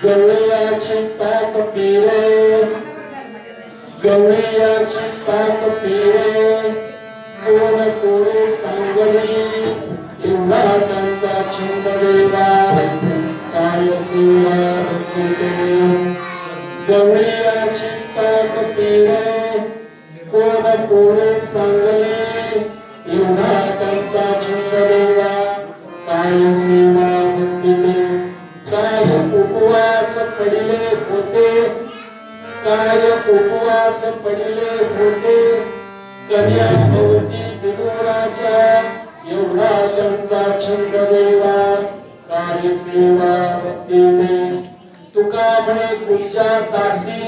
गवळ्याची पाक पिरे गवळ्याची पाक पिरे कोण कोणी चांगली एवढा त्यांचा छंद वेगळा काय सेवा होते गवळ्याची पाक पिरे कोण कोणी चांगली एवढा त्यांचा छंद वेगळा काय सेवा होते काय उपवास पडले होते काय उपवास पडले होते कन्या भोवती विदुराच्या एवढा त्यांचा छंद देवा काय सेवा भक्तीने तुका म्हणे कुठच्या दासी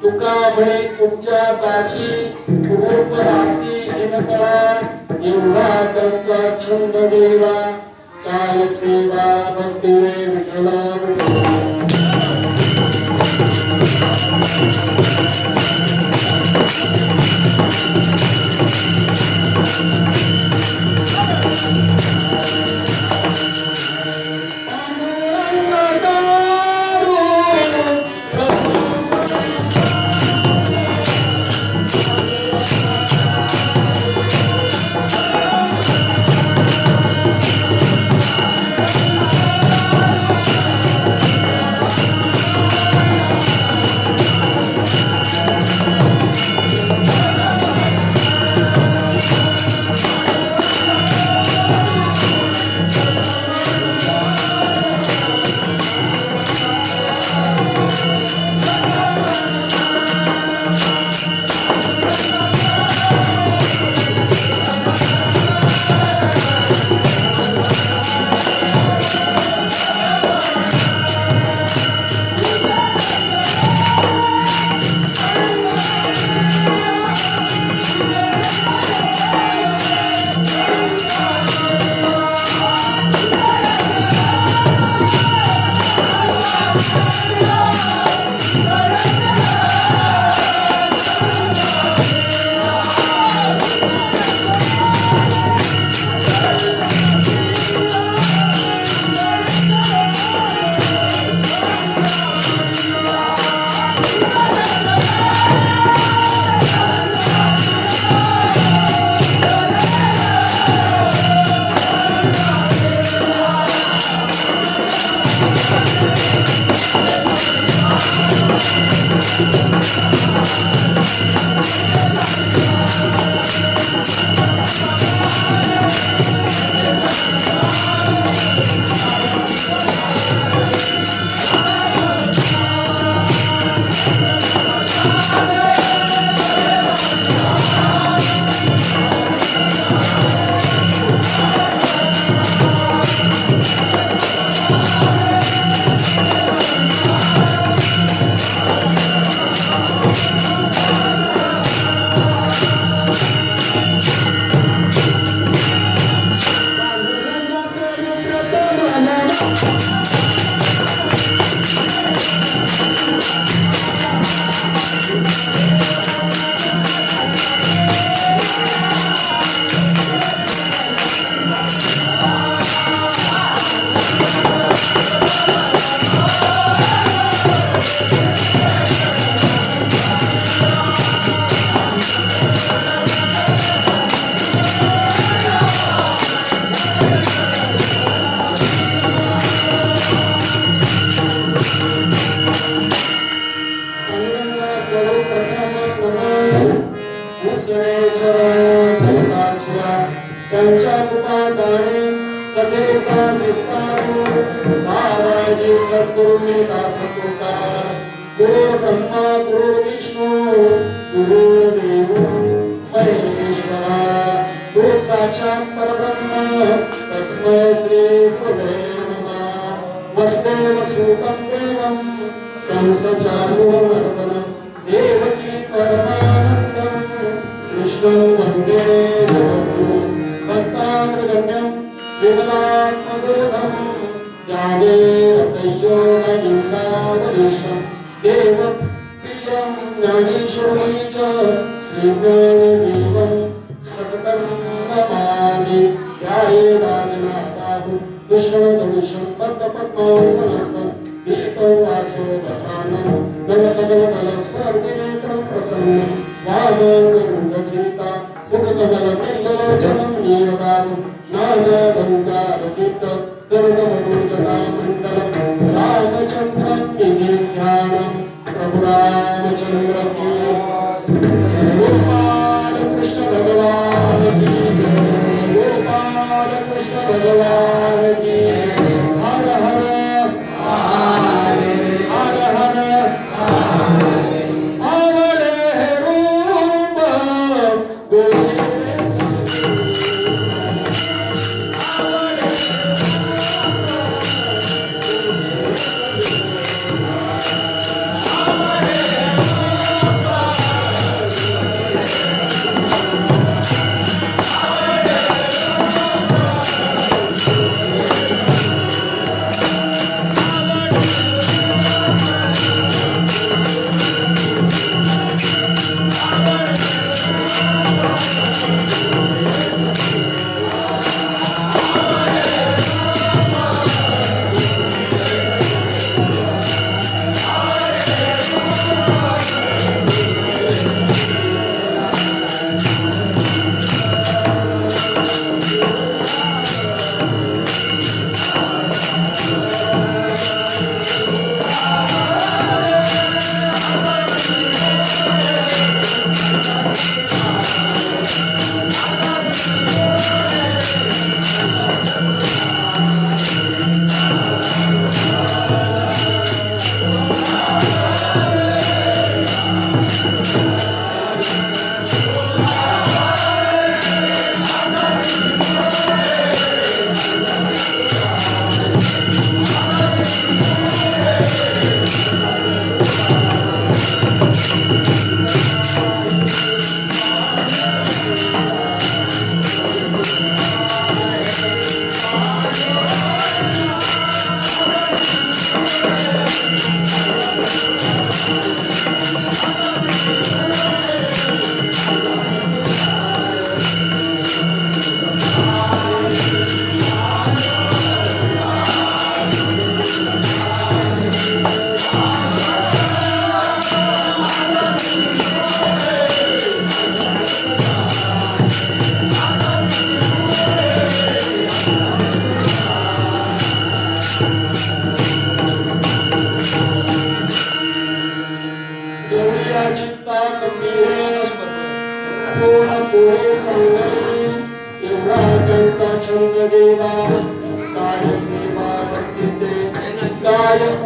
तुका म्हणे कुठच्या दासी रूप राशी हिनकळा एवढा त्यांचा छंद देवा काय सेवा भक्ती विठला त्यांच्या कृपादाने कथेचा विस्तार भावाजी सद्गुरुनी दास तुकार गुरु ब्रह्मा गुरु विष्णू गुरु देव महेश्वरा गुरु साक्षात परब्रह्म तस्मै श्री गुरुवे नमः वसुदेव सुतं देवं कंसचानूरमर्दनं देवकी परमानन्दं कृष्णं वन्दे जगद्गुरुं भक्ताग्रगण्यं जीवनात्मबोधं ज्ञानेरतयो नलिकावलिशं देवप्रियं ज्ञानेश्वरी च श्रीज्ञानदेवं सततं नमामि ध्यायेदाजनादाहु दुष्णदनुषं पद्मपद्मासनस्थं दीपं वासोदसानं नवकमलदलस्पर्धिनेत्रं प्रसन्नं वामगरुडसीता मुखकमलमण्डलोचनं नीरदानं नानालङ्कारदीप्त तरुणमनुजनामण्डलं रामचन्द्रं निधि ध्यानं प्रभु रामचन्द्र की गोपाल कृष्ण भगवान की गोपाल कृष्ण भगवान की हर हर हर आवडे रूप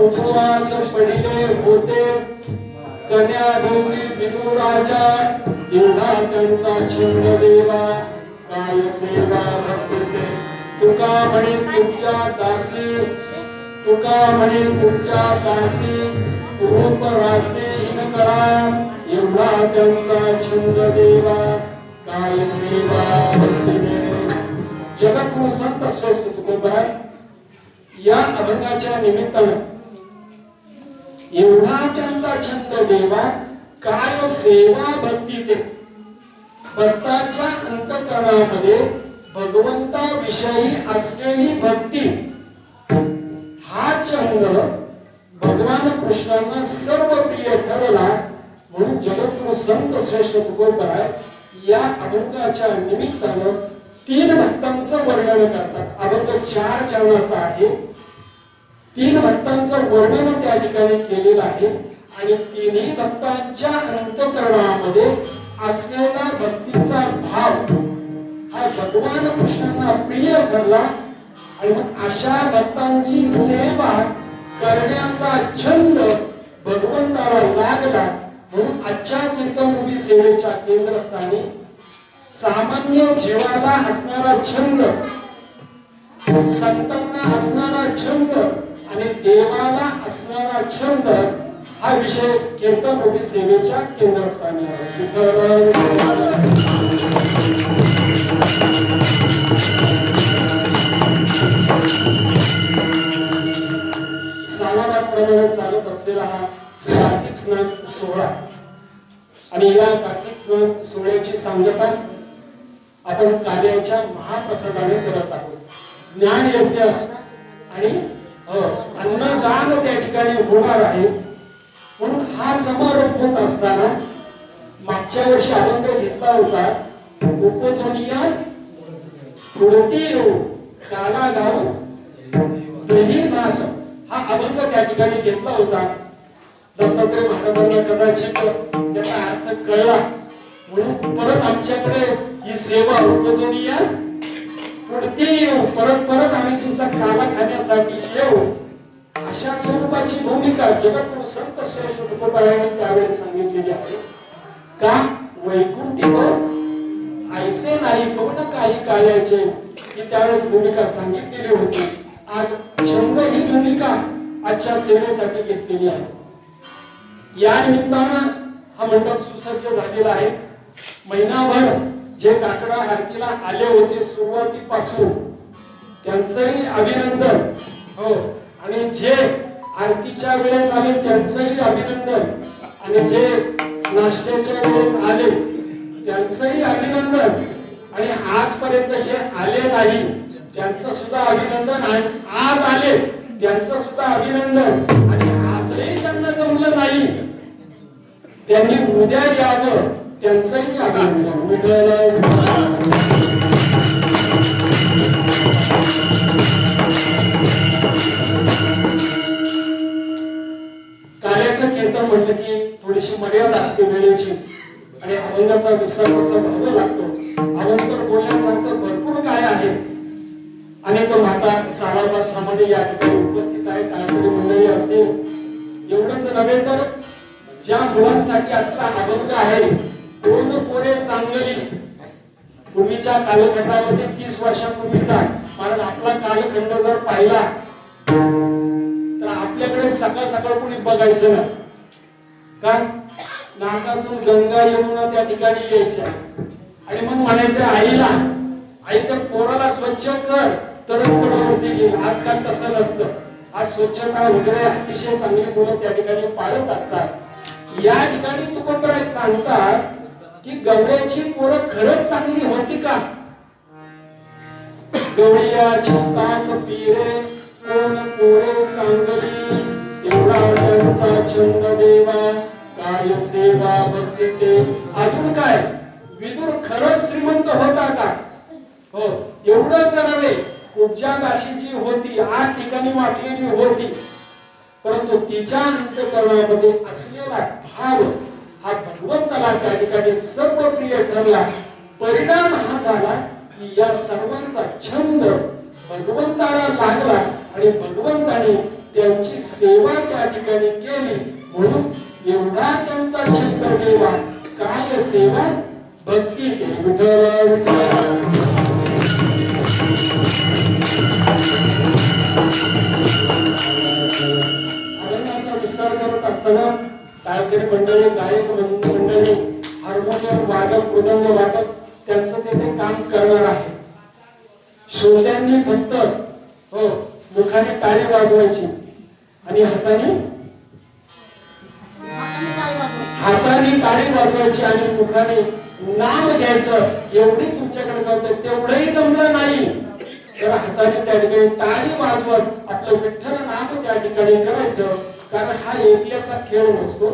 उपवास पडिले होते कन्या भोगी बिदू राजा एवढा त्यांचा छंद देवा काय सेवा भक्ती तुका म्हणे तुमच्या दासी तुका म्हणे तुमच्या दासी रूप रासे हिन करा एवढा त्यांचा छंद देवा काय सेवा भक्ती जगद्गुरु संत श्रेष्ठ तुकोबराय या अभंगाच्या निमित्तानं एवढा त्यांचा छंद देवा काय सेवा भक्ती ते भक्ताच्या अंतःकरणामध्ये भगवंताविषयी असलेली भक्ती हा छंद भगवान कृष्णांना सर्व प्रिय ठरला म्हणून जगद्गुरु संत श्रेष्ठ तुकोबराय या अभंगाच्या निमित्तानं तीन भक्तांचं वर्णन करतात. अभंग 4 चरणाचा आहे. तीन भक्तांचं वर्णन त्या ठिकाणी केलेलं आहे आणि तिन्ही भक्तांच्या अंतःकरणामध्ये असलेला केलेला भक्तीचा भाव हा भगवान कृष्णांना प्रिय ठरला आणि मग अशा भक्तांची सेवा करण्याचा छंद भगवंताला लागला. म्हणून आजच्या कीर्तनरूपी सेवेच्या केंद्रस्थानी सामान्य जीवाला असणारा छंद, संतांना असणारा छंद आणि देवाला असणारा छंद हा विषय कीर्तनरूपी सेवेच्या केंद्रस्थानी आहे. सालाबादप्रमाणे चालत असलेला हा कार्तिक स्नान सोहळा आणि या कार्तिक स्नान सोहळ्याची सांगता आपण कार्याच्या महाप्रसादाने करत आहोत. ज्ञान यज्ञ आणि अन्नदान त्या ठिकाणी होणार आहे. म्हणून हा समारोप होत असताना मागच्या वर्षी अभंग घेतला होता, उपजोनिया पुढती येऊ काला गाव दही भात, हा अभंग त्या ठिकाणी घेतला होता. दत्तात्रय महाराजांना कदाचित त्याचा अर्थ कळला म्हणून परत आमच्याकडे ही सेवा उपजोनिया पुढती येऊ, परत परत आम्ही तुमचा काला खाण्यासाठी येऊ, अशा स्वरूपाची भूमिका जगद्गुरु संत श्रेष्ठ तुकोबारायांनी त्यावेळेस सांगितलेली आहे. का वैकुंठी तो ऐसे नाही कोण काही काळाचे, ही त्यावेळेस भूमिका सांगितलेली होती. आज छंद ही भूमिका आजच्या सेवेसाठी घेतलेली आहे. या निमित्तानं हा मंडप सुसज्ज झालेला आहे. महिनाभर जे काकडा आरतीला आले होते सुरुवातीपासून त्यांचंही अभिनंदन, हो, आणि जे आरतीच्या वेळेस आले त्यांचंही अभिनंदन, आणि जे नाश्त्याच्या वेळेस आले त्यांचंही अभिनंदन, आणि आजपर्यंत जे आले नाही त्यांचं सुद्धा अभिनंदन, आणि आज आले त्यांचं सुद्धा अभिनंदन, आणि आजही त्यांना जमलं नाही त्यांनी उद्या यावं त्यांचंही अभिनंदन. कार्याचं कीर्तन म्हटलं की थोडीशी मर्यादा असते वेळेची, आणि अभंगाचा विस्तार कसा व्हावा लागतो. अभंग तर बोलण्यासारखं भरपूर काय आहे. अनेक माता सालाबादमध्ये या ठिकाणी उपस्थित आहेत, टाळकरी मंडळी असतील. एवढंच नव्हे तर ज्या मुलांसाठी आजचा अभंग आहे, दोन पोरे चांगली, पूर्वीच्या कालखंडामध्ये 30 वर्षापूर्वीचा कारण आपला कालखंड जर पाहिला तर आपल्याकडे सकाळ सकाळ कोणी बघायचं नाही. का नाकातून गंगा यमुना त्या ठिकाणी यायच्या, आणि मग म्हणायचं आईला, आई तर पोराला स्वच्छ कर तरच कडावरती येईल. आजकाल तसं नसतं. आज स्वच्छता वगैरे अतिशय चांगली मुलं त्या ठिकाणी पाळत असतात. या ठिकाणी तुकोबराय सांगतात की गवळ्याची पोरं खरंच चांगली होती का? गवळ्याची ताक पिरे कोण पोरे चांगली, एवढा त्यांचा छंद देवा काय सेवा भक्ती ते. अजून काय विदुर खरंच श्रीमंत होता का? हो, एवढंच नव्हे, उपजा दाशी जी होती 8 ठिकाणी वाटलेली होती, परंतु तिच्या अंतःकरणामध्ये असलेला भाव हा भगवंताला त्या ठिकाणी सर्व प्रिय ठरला. परिणाम हा झाला की या सर्वांचा छंद भगवंताला लागला आणि भगवंताने त्यांची सेवा त्या ठिकाणी केली. म्हणून एवढा त्यांचा छंद देवा काय सेवा भक्ती ते. विठ्ठल विठ्ठल. विस्तार करत असताना टाळकरी मंडळी, गायक मंडळी, हार्मोनियम वादक, मृदंग वादक त्यांचं तेथे काम करणार आहे. श्रोत्यांनी फक्त हो मुखाने टाळी वाजवायची आणि हाताने टाळी वाजवायची आणि मुखाने नाम घ्यायचं, एवढी तुमच्याकडे जमतं. तेवढंही जमलं नाही तर हाताने त्या ठिकाणी टाळी वाजवत आपलं विठ्ठल नाम त्या ठिकाणी करायचं. कारण हा एकल्याचा खेळ नसतो.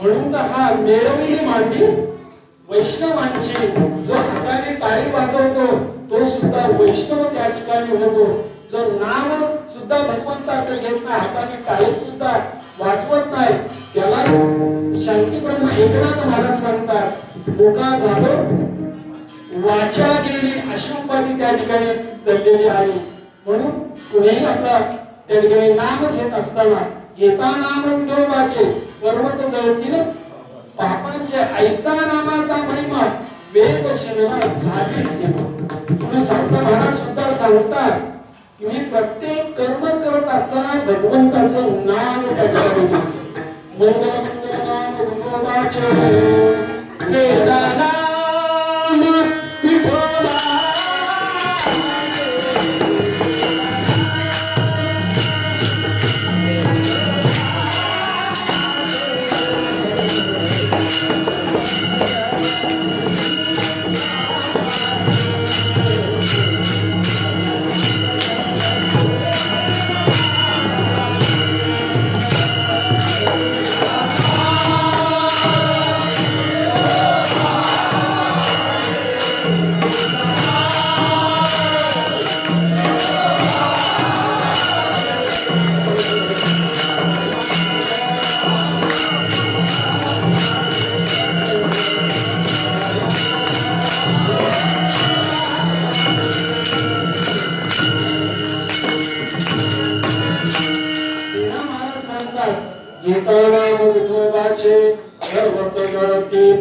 म्हणून तर हा मेळविली मांडी वैष्णवांची. जो हाताने टाळी वाजवतो तो सुद्धा वैष्णव त्या ठिकाणी होतो. जो नाम सुद्धा भगवंताचं घेत नाही, हाताने टाळी सुद्धा वाचवत नाही त्याला शांती ब्रह्म एकनाथ महाराज सांगतात मुका झालो वाचा गेली अशी उपाधी त्या ठिकाणी दडलेली आहे. म्हणून कुणीही आपला त्या ठिकाणी नाम घेत असताना घेता नाम देव वाचे पर्वत जळतील पापांचे ऐसा नामाचा महिमा वेद शिरला झाली सीमा. म्हणून संत महाराज सुद्धा सांगतात की मी प्रत्येक कर्म करत असताना भगवंताचं नाम त्या ठिकाणी मंगल मंगल नाम विठोबाचे वेदा नाम विठोबा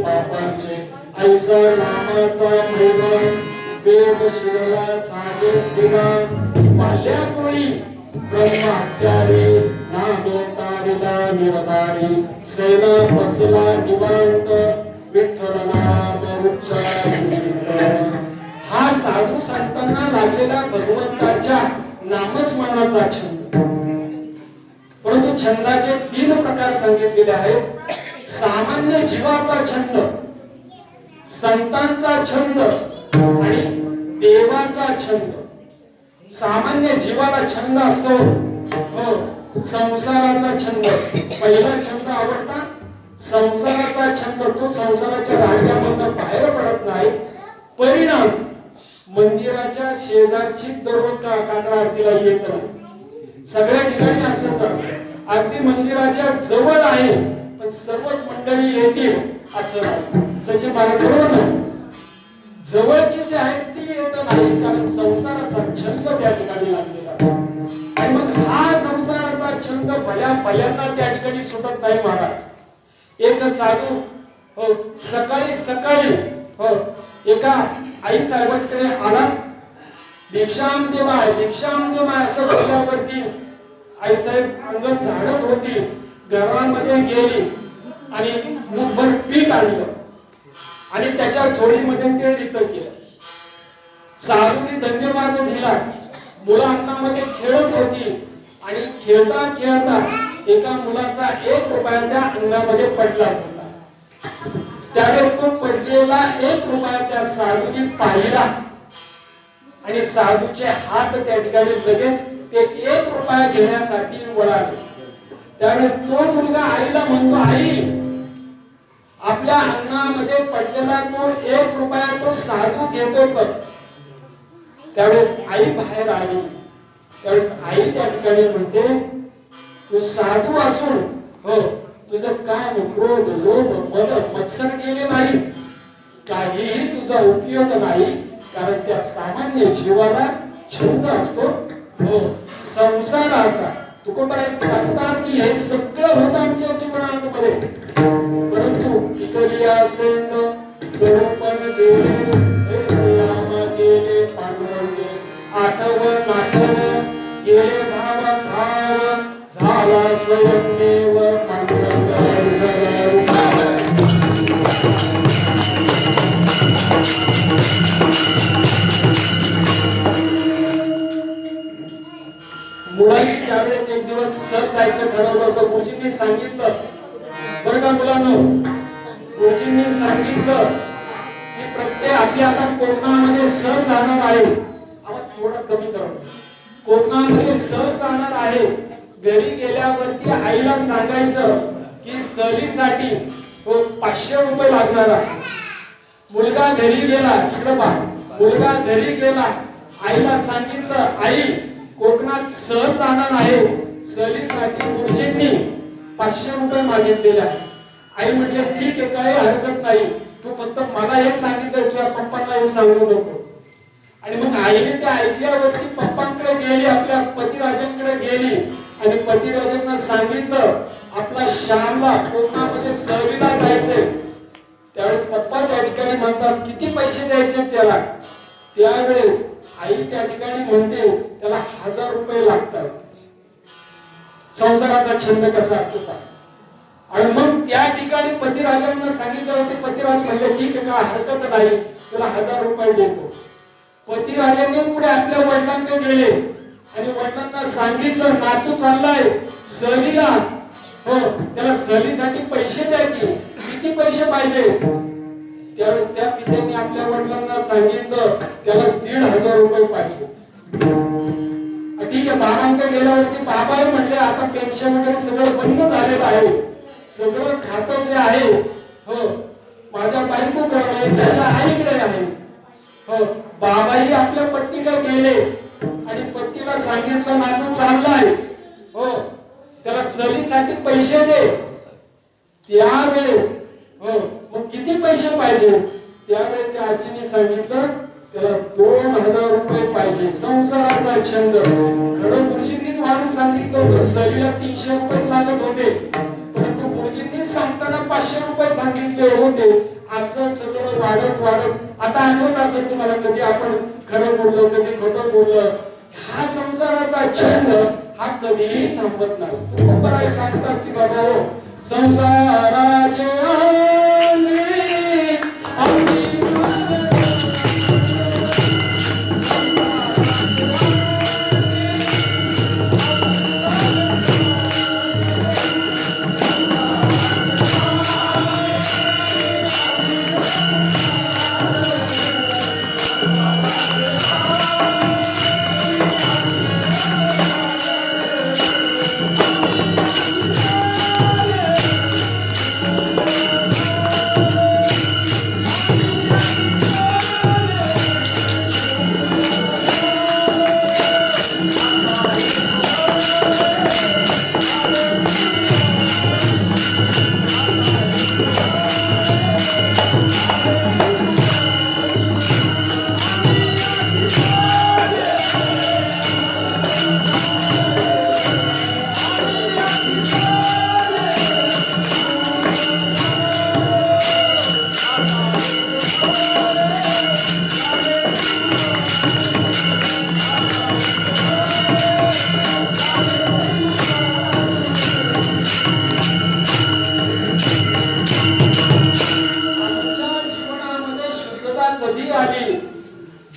पापांचे ऐसा नामाचा महिमा वेद शिरला झाले सीमा. बाल्यामुळी ब्रह्महत्यारे नामे तारिला निरधारी सेना बसला निवांत विठ्ठल नाम उच्चारित. हा साधू संतांना लागलेला भगवंताच्या नामस्मरणाचा छंद. परंतु छंदाचे 3 प्रकार सांगितलेले आहेत. सामान्य जीवाचा छंद, संतांचा छंद आणि देवाचा छंद. सामान्य जीवाला छंद असतो संसाराचा छंद. पहिला छंद आवडता संसाराचा छंद. तो संसाराच्या रांगामधून बाहेर पडत नाही. परिणाम मंदिराच्या शेजारचीच दररोज काकडा आरतीला येत नाही. सगळ्या ठिकाणी असंच असतं. अगदी मंदिराच्या जवळ आहे पण सर्वच मंडळी येतील असं नाही. सचिन महाराज बरोबर ना, जवळची जे आहेत ती येत नाही कारण संसाराचा छंद त्या ठिकाणी लागलेला असतो. आणि मग हा संसाराचा छंद भल्यांना त्या ठिकाणी सुटत नाही. महाराज एक साधू सकाळी सकाळी एका आई साहेबांकडे आला. भिक्षाम देवाय असं बोलल्यावरती आई साहेब अंगण झाडत होती. घरामध्ये गेली आणि मुठभर पीठ आणलं आणि त्याच्या झोळीमध्ये ते रितं केलं. साधूने धन्यवाद दिला. मुलं अंगणामध्ये खेळत होती आणि खेळता खेळता एका मुलाचा 1 रुपया त्या अंगणामध्ये पडला होता. त्यावेळी तो पडलेला 1 रुपया त्या साधूने पाहिला आणि साधूचे हात त्या ठिकाणी लगेच ते 1 रुपया घेण्यासाठी वळाले. त्यावेळेस तो मुलगा आईला म्हणतो, आई आपल्या अंगणामध्ये पडलेला तो 1 रुपया तो साधू घेतो बघ. त्यावेळेस आई बाहेर आली. त्यावेळेस आई त्या ठिकाणी म्हणते, तू साधू असून तुझं काम क्रोध लोभ मद मत्सर गेले नाही. काहीही तुझा उपयोग नाही कारण त्या सामान्य जीवाला छंद असतो संसाराचा. तुकोबाराय सांगतात की हे सगळं होतं आमच्या जीवनामध्ये परंतु इकलिया सेंद गरोपण गेले श्रीराम गेले पांडुरंगे आठव गेले भाव झाला स्वयंदेव पांडुरंग. मुलाची ज्यावेळेस एक दिवस सर जायचं ठरवलं होतं गुरुजींनी सांगितलं बरं का मुलांनो, गुरुजींनी सांगितलं की प्रत्येक आपली आता कोकणामध्ये सर जाणार आहे. आवाज थोडा कमी करा. कोकणामध्ये सर जाणार आहे. घरी गेल्यावरती आईला सांगायचं की सहलीसाठी 500 रुपये लागणार आहे. मुलगा घरी गेला. इकडे पहा, मुलगा घरी गेला. आईला सांगितलं आई कोकणात सहल जाणार आहे. सहलीसाठी गुरुजींनी 500 मागितलेले आहे. आई म्हटले ठीक आहे, काही हरकत नाही, तू फक्त मला हे सांगितलं, तुझ्या पप्पांना हे सांगू नको. आणि मग आईने ते ऐकल्यावरती पप्पांकडे गेली, आपल्या पतिराजांकडे गेली आणि पतिराजांना सांगितलं आपला श्यामला कोकणामध्ये सहलीला जायचंय. त्यावेळेस पप्पा त्या ठिकाणी म्हणतात किती पैसे द्यायचे त्याला. त्यावेळेस आई त्या ठिकाणी म्हणते त्याला 1000 रुपये लागतात. संसाराचा छंद कसा असतो का. आणि मग त्या ठिकाणी पतिराजांना सांगितलं होते, पतिराज म्हणले ठीक आहे, का हरकत नाही, तुला 1000 रुपये देतो. पतिराजांनी पुढे आपल्या वडिलांकडे गेले आणि वडिलांना सांगितलं नातू चाललाय सहलीला, हो त्याला सहलीसाठी पैसे द्या की, किती पैसे पाहिजे. त्यावेळेस त्या पित्याने आपल्या वडिलांना सांगितलं त्याला 1500 रुपये पाहिजे. ठीक आहे, बाबांकडे गेल्यावरती बाबा म्हणले आता पेन्शन वगैरे सगळं बंद झालेलं आहे, सगळं खातं जे आहे हो माझ्या बायकोकडे त्याच्या आईकडे आहे. हो बाबाही आपल्या पत्नीकडे गेले आणि पत्नीला सांगितलं नातू चाललाय, हो त्याला सहलीसाठी पैसे दे. त्यावेळेस हो मग किती पैसे पाहिजे. त्यावेळेस त्या आजीने सांगितलं त्याला 2000 रुपये पाहिजे. संसाराचा छंद. खरं गुरुजींनीच वाढून सांगितलं होतं सहलीला 300 रुपये लागत होते, परंतु गुरुजींनीच सांगताना 500 रुपये सांगितले होते. असं सगळं वाढत वाढत आता आठवत असेल तुम्हाला कधी आपण खरं बोललो कधी खोटं बोललो. हा संसाराचा छंद हा कधीही थांबत नाही. तुकोबराय सांगतात की बाबा हो संसाराचे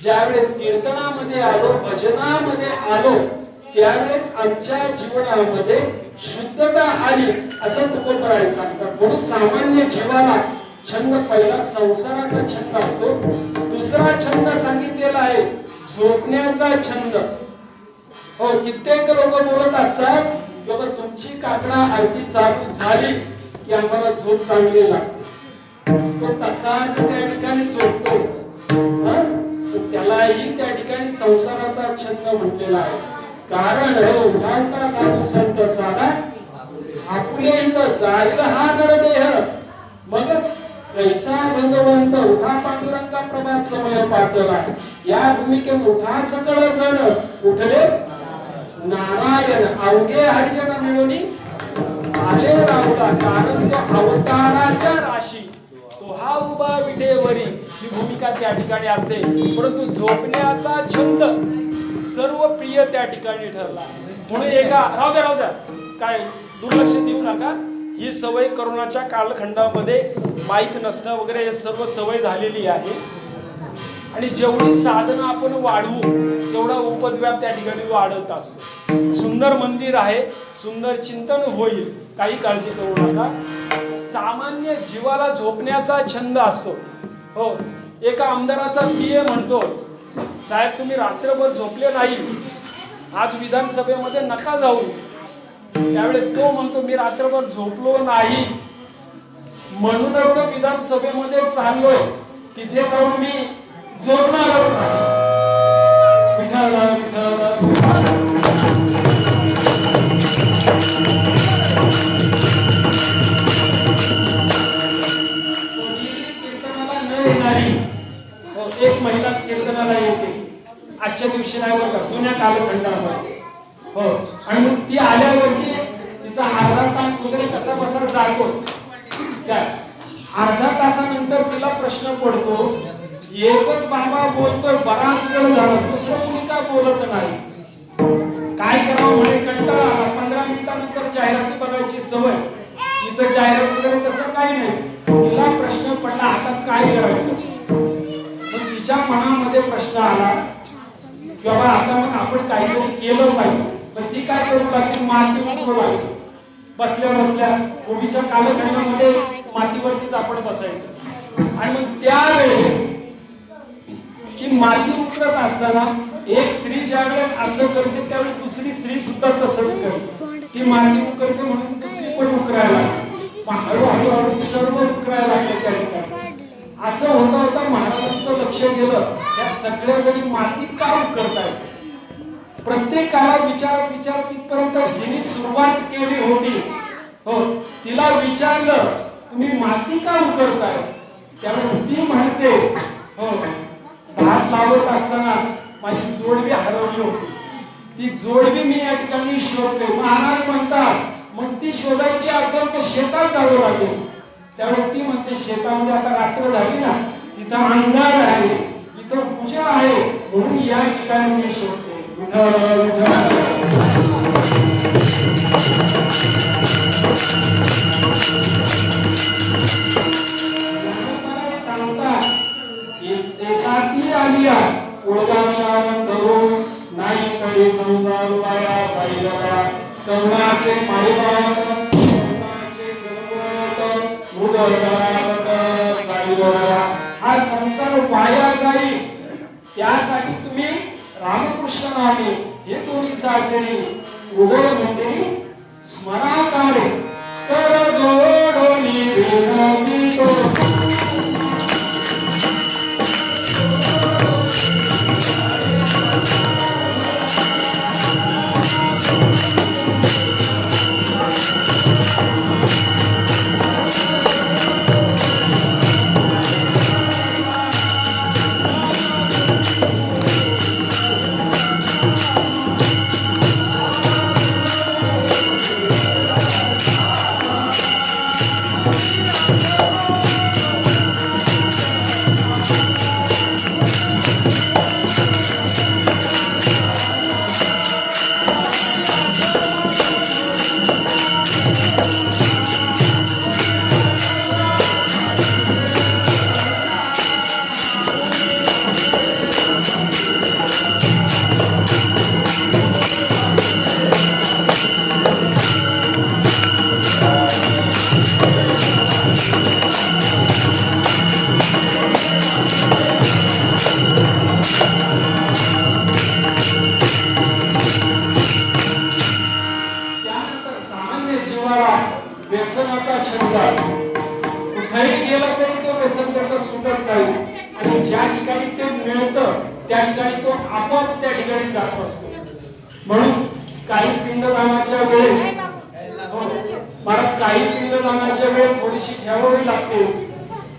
ज्यावेळेस कीर्तनामध्ये आलो भजनामध्ये आलो त्यावेळेस आमच्या जीवनामध्ये शुद्धता आली असं तुकोबराय सांगतात. म्हणून सामान्य जीवाला छंद पहिला संसाराचा छंद असतो. दुसरा छंद सांगितलेला आहे झोपण्याचा छंद. हो कित्येक लोक बोलत असतात की बाबा तुमची काकडा आरती चालू झाली की आम्हाला झोप चांगली लागते. तो तसाच त्या ठिकाणी झोपतो. त्यालाही त्या ठिकाणी संसाराचा छंद म्हटलेला आहे. कारण उठावटा साधू संत साधा आपुले इथं जाईल हा नरदेह मग कैचा भगवंत उठा पांडुरंगा प्रभात समय पातला. या भूमिकेत उठा सकळ जण उठले नारायण अवघे हरिजन मिळून आले राहुला. कारण तो अवताराच्या राशी तो हा उभा विठेवरी ही भूमिका त्या ठिकाणी असते. परंतु झोपण्याचा छंद सर्व प्रिय त्या ठिकाणी ठरला. म्हणून एका राहू द्या काय दुर्लक्ष देऊ नका. ही सवय करोनाच्या कालखंडामध्ये माईक नसणं वगैरे हे सर्व सवय झालेली आहे. आणि जेवढी साधनं आपण वाढवू तेवढा उपद्व्याप त्या ठिकाणी वाढत असतो. सुंदर मंदिर आहे, सुंदर चिंतन होईल, काही काळजी करू नका. सामान्य जीवाला झोपण्याचा छंद असतो. हो एका आमदाराचा पीए म्हणतो साहेब तुम्ही रात्रभर झोपले नाही, आज विधानसभेमध्ये नका जाऊ. त्यावेळेस तो म्हणतो मी रात्रभर झोपलो नाही म्हणूनच तो विधानसभेमध्ये चाललोय, तिथे जाऊन मी झोपणारच नाही. विठ्ठल विठ्ठल एक महिला कीर्तनाला येते, आजच्या दिवशी नाही बघा, जुन्या कालखंडामध्ये. हो, आणि मग ती आल्यावरती तिचा अर्धा तास वगैरे कसा बसा जातो. त्या अर्धा तासानंतर तिला प्रश्न पडतो, एकच बाबा बोलतोय, बराच वेळ झाला, दुसरं मुली का बोलत नाही, काय करावं म्हणे, कंटाळा आला. 15 मिनिटानंतर जाहिराती बघायची सवय, इथं जाहिरात वगैरे तसं काही नाही. तिला प्रश्न पडला, आता काय करायचं. मग तिच्या मनामध्ये प्रश्न आला की बाबा आता मग आपण काहीतरी केलं पाहिजे. पण ती काय करू लागली, माती उकरू लागली. बसल्या बसल्या पूर्वीच्या कालखंडामध्ये मातीवरतीच आपण बसायचं. आणि मग त्यावेळेस की माती उकरत असताना एक स्त्री ज्यावेळेस असं करते त्यावेळेस दुसरी स्त्री सुद्धा तसंच करते. ती माती उकरते म्हणून दुसरी पण उकरायला हळूहळू सर्व उकरायला लागले त्या ठिकाणी. असं होता होता महाराजांचं लक्ष गेलं, त्या सगळ्या जणी माती का उकरतायत. प्रत्येकाला विचार तिथपर्यंत जिने सुरुवात केली होती, हो, तिला विचारलं तुम्ही माती का उकरताय. त्यावेळेस ती म्हणते, हो, भात लावत असताना माझी जोडवी हरवली होती, ती जोडवी मी या ठिकाणी शोधले. महाराज म्हणतात मग ती शोधायची असेल तर शेतात जावं लागेल. त्यावेळी ती म्हणते शेतामध्ये आता रात्र झाली ना, तिथं अंधार आहे, इथं पूजा आहे, म्हणून या ठिकाणी मी शोधते. सांगतात देशातली आलिया ओळगाशान धरून नाही तरी संसार वाया जाईल. करुणाचे माईबाप हा संसार वाया जाईल, त्यासाठी तुम्ही रामकृष्ण नामे हे दोन्ही साजरी उदय म्हणजे स्मराकारे कर जोडोनी विनवितो. व्यसनाचा छंद असतो, कुठेही गेला तरी तो व्यसन त्याचा सुटत नाही. आणि ज्या ठिकाणी ते मिळतं त्या ठिकाणी तो आपोआप त्या ठिकाणी जात असतो. म्हणून काही पिंडदानाच्या वेळेस, महाराज, काही पिंडदानाच्या वेळेस थोडीशी ठेवावी लागते.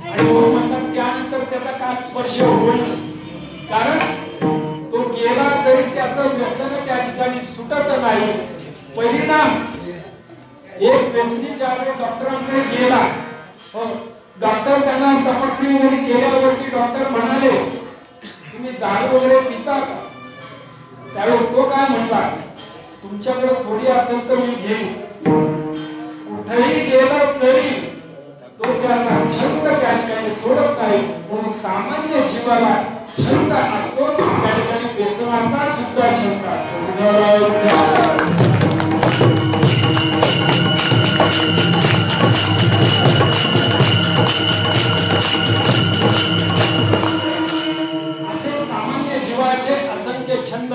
आणि म्हणून म्हणतात त्यानंतर त्याचा काल स्पर्श होईल, कारण तो गेला तरी त्याचं व्यसन त्या ठिकाणी सुटत नाही. परिणाम, एक व्यसनी ज्यावेळेस डॉक्टरांकडे गेला, हो, डॉक्टर त्यांना तपासणी वगैरे केल्यावरती डॉक्टर म्हणाले तुम्ही दारू वगैरे पिता का. त्यावेळेस तो काय म्हणला, तुमच्याकडे थोडी असेल तर मी घेईन. कुठेही गेला तरी तो त्याचा छंद त्या ठिकाणी सोडत नाही. म्हणून सामान्य जीवाला छंद असतो, त्या ठिकाणी व्यसनाचा सुद्धा छंद असतो. असे सामान्य जीवाचे असंख्य छंद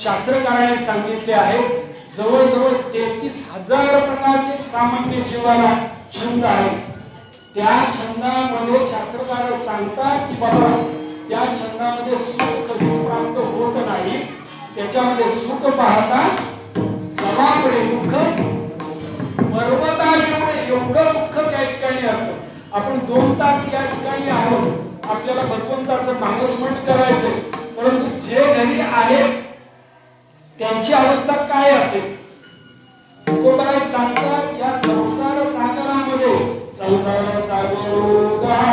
शास्त्रकारांनी सांगितले आहेत. जवळजवळ 33,000 प्रकारचे सामान्य जीवाला छंद आहेत. त्या छंदामध्ये शास्त्रकार सांगतात की बाबा त्या छंदामध्ये सुख कधीच प्राप्त होत नाही. त्याच्यामध्ये सुख पाहता सभाकडे दुःख पर्वता एवढं दुःख त्या ठिकाणी असतं. आपण 2 तास या ठिकाणी आहोत, आपल्याला भगवंताचं नामस्मरण करायचंय, परंतु जे घरी आहेत त्यांची अवस्था काय असेल? तुकोबाराय सांगतात, या संसार सागरामध्ये संसार सागरोगा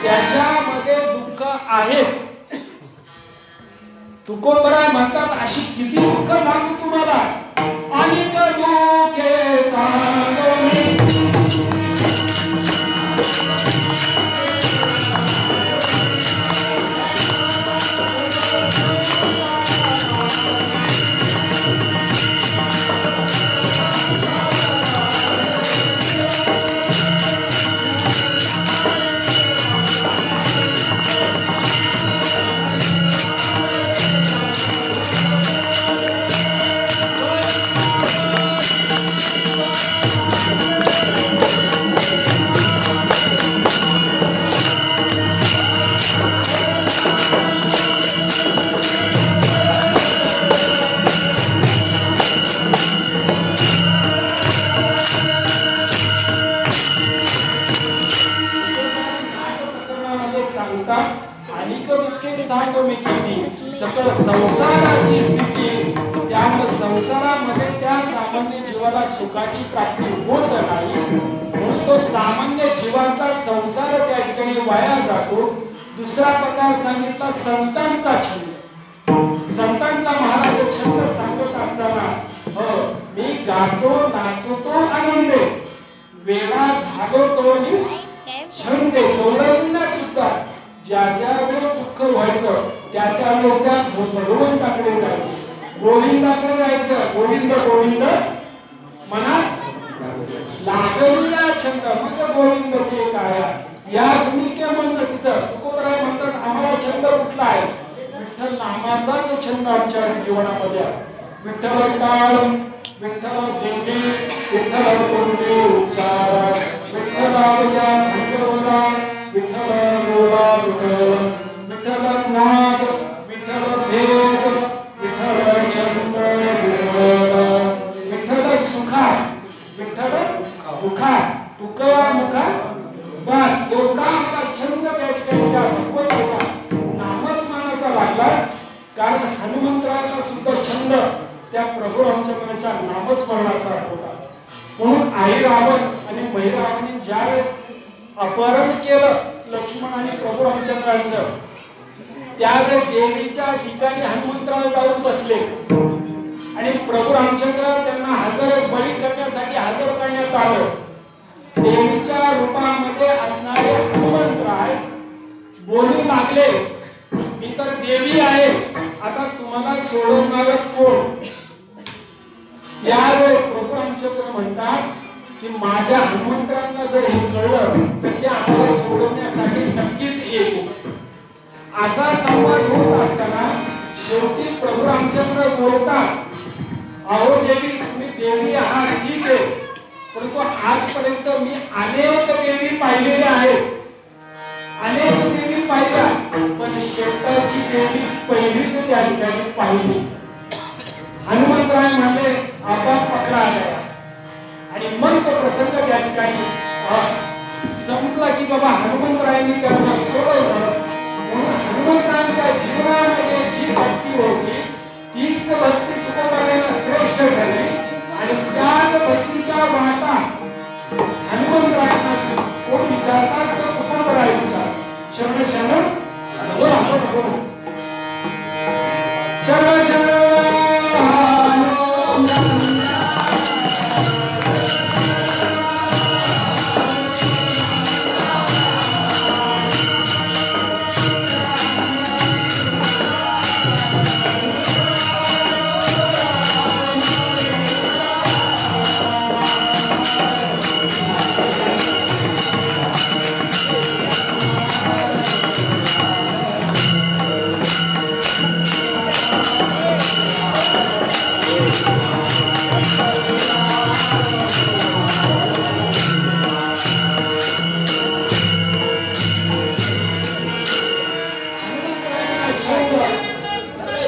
त्याच्यामध्ये दुःख आहेच. तुकोबराय म्हणतात, अशी किती दुःख सांगू तुम्हाला, अनेक दुःखे सांगू मी. सकळ संसाराची स्थिती, त्यामुळे संसारामध्ये त्या सामान्य जीवाला सुखाची प्राप्ती होत नाही, म्हणून तो सामान्य जीवाचा संसार त्या ठिकाणी वाया जातो. दुसरा प्रकार सांगितला संतांचा छंद. संतांचा महाराज छंद सांगत असताना, मी गातो नाचतो आनंदे, वेळा झाडतो आणि छंदे. गौरवींना सुद्धा ज्या ज्या वेळेस दुःख व्हायचं त्या त्यावेळेस त्या भगवंताकडे जायचे, गोविंदाकडे जायचं. गोविंद गोविंद मनात लागलेला छंद, मग गोविंद ते काय या भूमिकेमधनं तिथं तुकोबराय म्हणतात, आम्हाला छंद कुठला आहे? विठ्ठल नामाचाच छंद आमच्या जीवनामध्ये आहे. विठ्ठल टाळ, विठ्ठल दिंडी, विठ्ठल तोंडी उच्चार, विठ्ठलावया भजवला, विठ्ठल गोळा विठ्ठल, विठ्ठल नाद, विठ्ठल भेद, विठ्ठल छंद विठ्ठल, विठ्ठल सुखा, विठ्ठल दुखा, तुकया मुखा बस. एवढा आम्हाला छंद त्या ठिकाणी त्या भगवंताचा नामस्मरणाचा लागला. कारण हनुमंतरायाला सुद्धा छंद त्या प्रभू रामचंद्राच्या नामस्मरणाचा होता. म्हणून आई रावण आणि मैरावणी ज्यावेळेस अपहरण केलं लक्ष्मण आणि प्रभू रामचंद्रांचं, त्यावेळेस देवीच्या ठिकाणी हनुमंतराय जाऊन बसले आणि प्रभू रामचंद्र त्यांना हजर बळी करण्यासाठी हजर करण्यात आलं. देवीच्या रूपामध्ये असणारे हनुमंतराय बोलू लागले, मी तर देवी आहे, आता तुम्हाला सोडवणार कोण? यावेळेस प्रभू रामचंद्र म्हणतात की माझ्या हनुमंतरांना जर हे कळलं तर ते आम्हाला सोडवण्यासाठी नक्कीच येईल. असा संवाद होत असताना शेवटी प्रभू रामचंद्र बोलतात, अहो देवी, तुम्ही देवी आहात ठीक आहे, परंतु आजपर्यंत मी अनेक देवी पाहिलेल्या आहेत, अनेक देवी पाहिल्या, पण शेवटाची देवी पहिलीच त्या ठिकाणी पाहिली. हनुमंतराय म्हणले, आपा पकडा गया. आणि मग तो प्रसंग त्या ठिकाणी संपला की बाबा हनुमंतरायांनी त्यांना सोडवलं. म्हणून हनुमंतरायांच्या जीवनामध्ये जी भक्ती होती तीच भक्ती तुकोबारायांना श्रेष्ठ ठरली आणि त्याच भक्तीच्या वाटा हनुमंतरायांना कोण विचारतात तर तुकोबाराय विचार. शरण शरण शरण शरण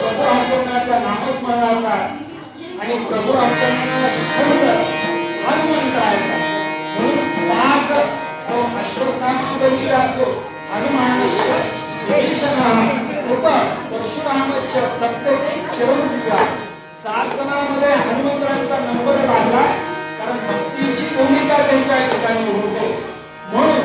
प्रभू रामचंद्राच्या नामस्मरणाचा आणि प्रभू रामचंद्राला छंद हनुमान करायचा म्हणून पाच अश्वस्थानाबली असो हनुमानस्य विभीषणः उप परशुरामस्य सप्तते शिरोधिका 7 जणांमध्ये हनुमंतरांचा नंबर लागला कारण भक्तीची भूमिका त्यांच्या ठिकाणी होते म्हणून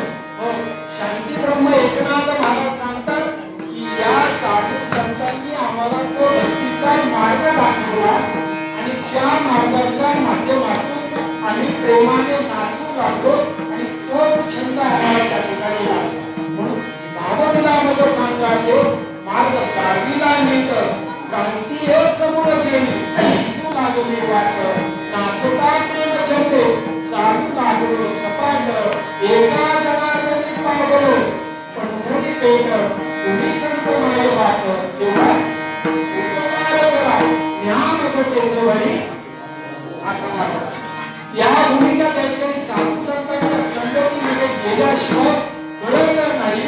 शांती ब्रह्म एकनाथ महाराज सांगतात की या साधू संतांनी आम्हाला तो भक्तीचा मार्ग दाखवला आणि त्या मार्गाच्या माध्यमातून आम्ही प्रेमाने नाचू लागलो आणि तोच छंद आम्हाला त्या ठिकाणी लागला म्हणून भावनामध्ये सांगावे मार्ग गाडीला नीट क्रांती हे समोर गेली दिसू लागली वाट नाचता प्रेम छंदे चालू लागलो सपाट एका जनार्दनी पावलो पंढरी पेट तुम्ही संत माय वाट तेव्हा उपकार करा ज्ञान तेजवरी आत्मा या भूमिका त्यांनी साधू संतांच्या संगतीमध्ये गेल्याशिवाय कळलं नाही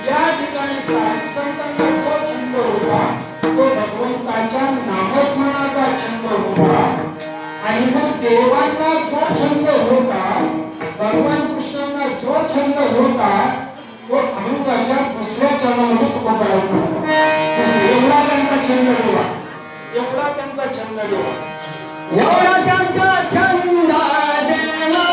या ठिकाणी साधू संतांचा जो छंद होता तो भगवंताच्या नामस्मरणाचा छंद होता आणि मग देवांना जो छंद होता भगवान कृष्णांना जो छंद होता तो अनुभवाच्या दुसऱ्या चरणामध्ये तुकोबायचा एवढा त्यांचा छंद देवा एवढा त्यांचा छंद देवा एवढा त्यांचा छंद देवा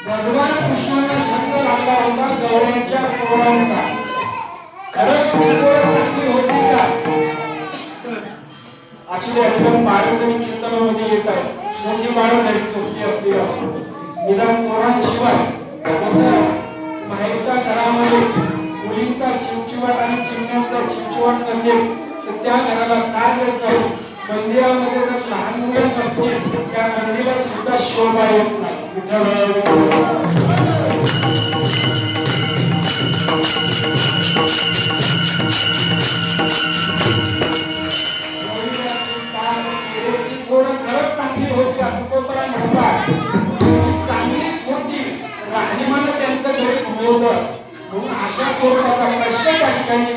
भगवान कृष्णाला छंद लागला होता गवळ्यांच्या पोळांचा खरंच ती पोळं चांगली होती का असू दे एकदम पारंपरिक चिंतनामध्ये येत आहे मोठी बाळं तरी चोखी असते निदान पोरांशिवाय जसं बाहेरच्या घरामध्ये मुलींचा चिवचिवाट आणि चिमण्यांचा चिवचिवाट नसेल तर त्या घराला साथ येत नाही मंदिरामध्ये जर लहान मुलं नसतील त्या मंदिरात सुद्धा शोभा येत नाही खरंच चांगली होती तुकोबराय म्हणतात चांगलीच होती राहणीमान त्यांचं गरीब होतं म्हणून अशा स्वरूपाचा प्रश्न त्या ठिकाणी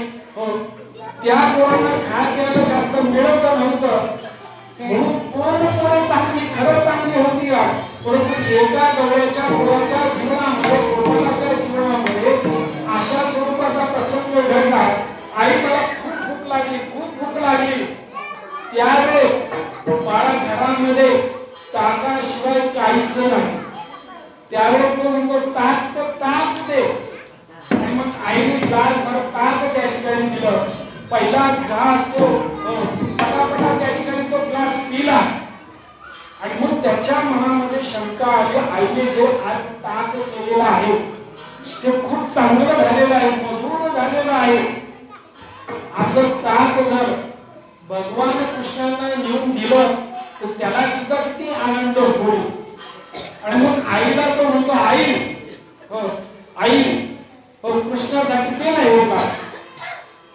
त्या पोरांना खास द्यायला जास्त मिळत नव्हतं म्हणून कोण चांगली खरं चांगली होती का परंतु एका गवळ्याच्या मुलाच्या जीवनामध्ये कोणाच्या जीवनामध्ये अशा स्वरूपाचा प्रसंग घडला आई मला खूप भूक लागली त्यावेळेस बाळा घरामध्ये ताकाशिवाय काहीच नाही त्यावेळेस तो म्हणतो ताक दे आणि मग आईने ग्लास भर ताक त्या ठिकाणी दिलं पहिला ग्लास तो पटापटा त्या ठिकाणी तो ग्लास पिला आणि मग त्याच्या मनामध्ये शंका आली आईने जे आज ताक केलेलं आहे ते खूप चांगलं झालेलं आहे मधुर झालेलं आहे असं ताक जर भगवान कृष्णांना नेऊन दिलं तर त्याला सुद्धा किती आनंद होईल आणि मग आईला तो म्हणतो आई कृष्णासाठी ते नाही हो ग्लास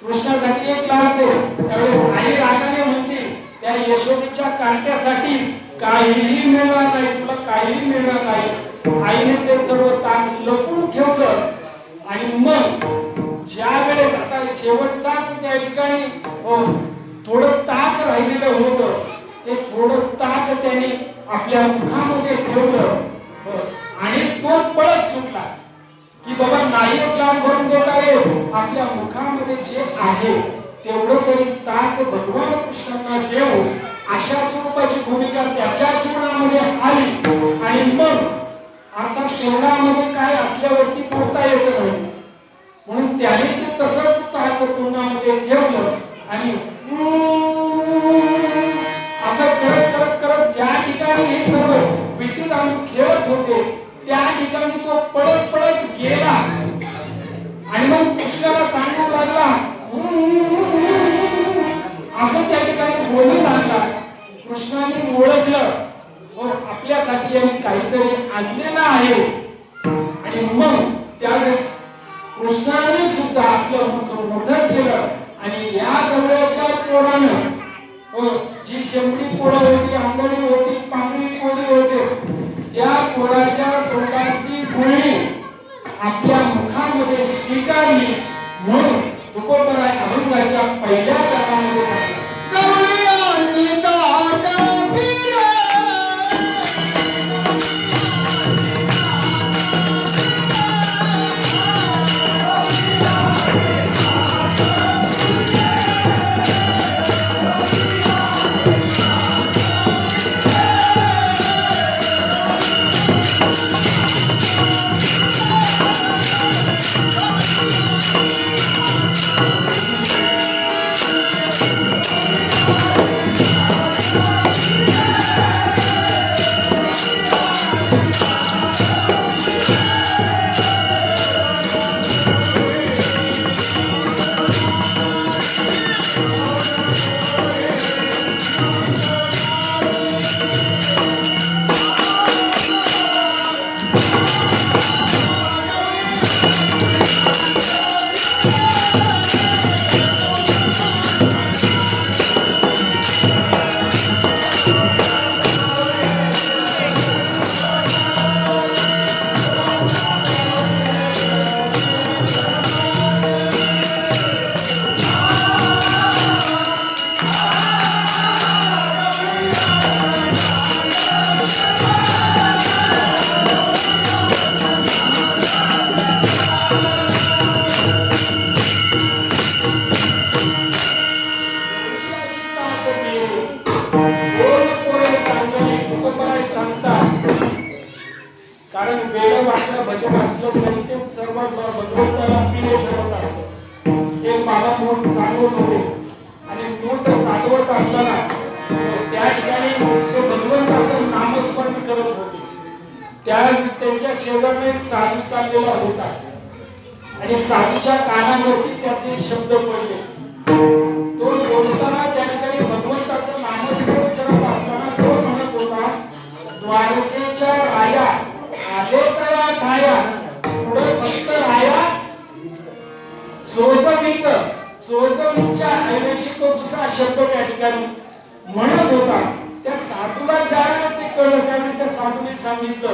कृष्णासाठी एक ग्लास दे त्यावेळेस आई रागाने म्हणते त्या यशोदेच्या कांट्यासाठी काहीही मिळणार नाही तुला काहीही मिळणार नाही आईने ते सर्व ताक लपून ठेवलं आणि मग ज्या वेळेस आता शेवटचाच त्या ठिकाणी थोडं ताक राहिलेलं होतं ते थोडं ताक त्याने आपल्या मुखामध्ये ठेवलं आणि तो पळत सुटला की बाबा नाही ग्लास भरून देता येईल आपल्या मुखामध्ये जे आहे तेवढं तरी ताक भगवान कृष्णांना देऊ अशा स्वरूपाची भूमिका त्याच्या जीवनामध्ये आली आणि मग आता तोंडामध्ये काय असल्यावरती बोलता येत नाही म्हणून त्याने ते तसंच ताक तोंडामध्ये ठेवलं आणि असं करत ज्या ठिकाणी हे सर्व विद्युत आणून खेळत होते त्या ठिकाणी तो पळत गेला आणि मग कृष्णाला सांगू लागला असं त्या ठिकाणी बोलू लागला कृष्णाने ओळखलं आपल्यासाठी यांनी काहीतरी आणलेलं आहे आणि मग त्यावेळेस कृष्णाने सुद्धा आपलं मुख मोठं केलं आणि या गवळ्याच्या पोरानं जी शेंबडी पोरं होती आंधळी होती पांगळी पोरी होते त्या पोराच्या तोंडातली गुळणी आपल्या मुखामध्ये स्वीकारली म्हणून तुकोबराय अभंगाच्या पहिल्या चरणामध्ये सांगितलं कारण वेळ वाटलं भजन असलं तरी ते सर्व भगवंताला प्रिय ठरत असतं एक बाबा मोठ चालवत होते आणि मोठ चालवत असताना त्या ठिकाणी ते भगवंताचं नामस्मरण करत होते त्यांच्या शेजारने एक साधू चाललेला होता आणि साधूच्या कानावरती त्याचे शब्द पडले तो बोलताना त्या ठिकाणी भगवंताचं नामस्मरण करत असताना तो म्हणत होता द्वारकेच्या राया आले तया ठाया पुढे भक्त राया सोजवीच्या ऐवजी तो दुसरा शब्द त्या ठिकाणी म्हणत होता. त्या साधूला ज्या वेळेस ते कळलं त्यावेळी त्या साधूने सांगितलं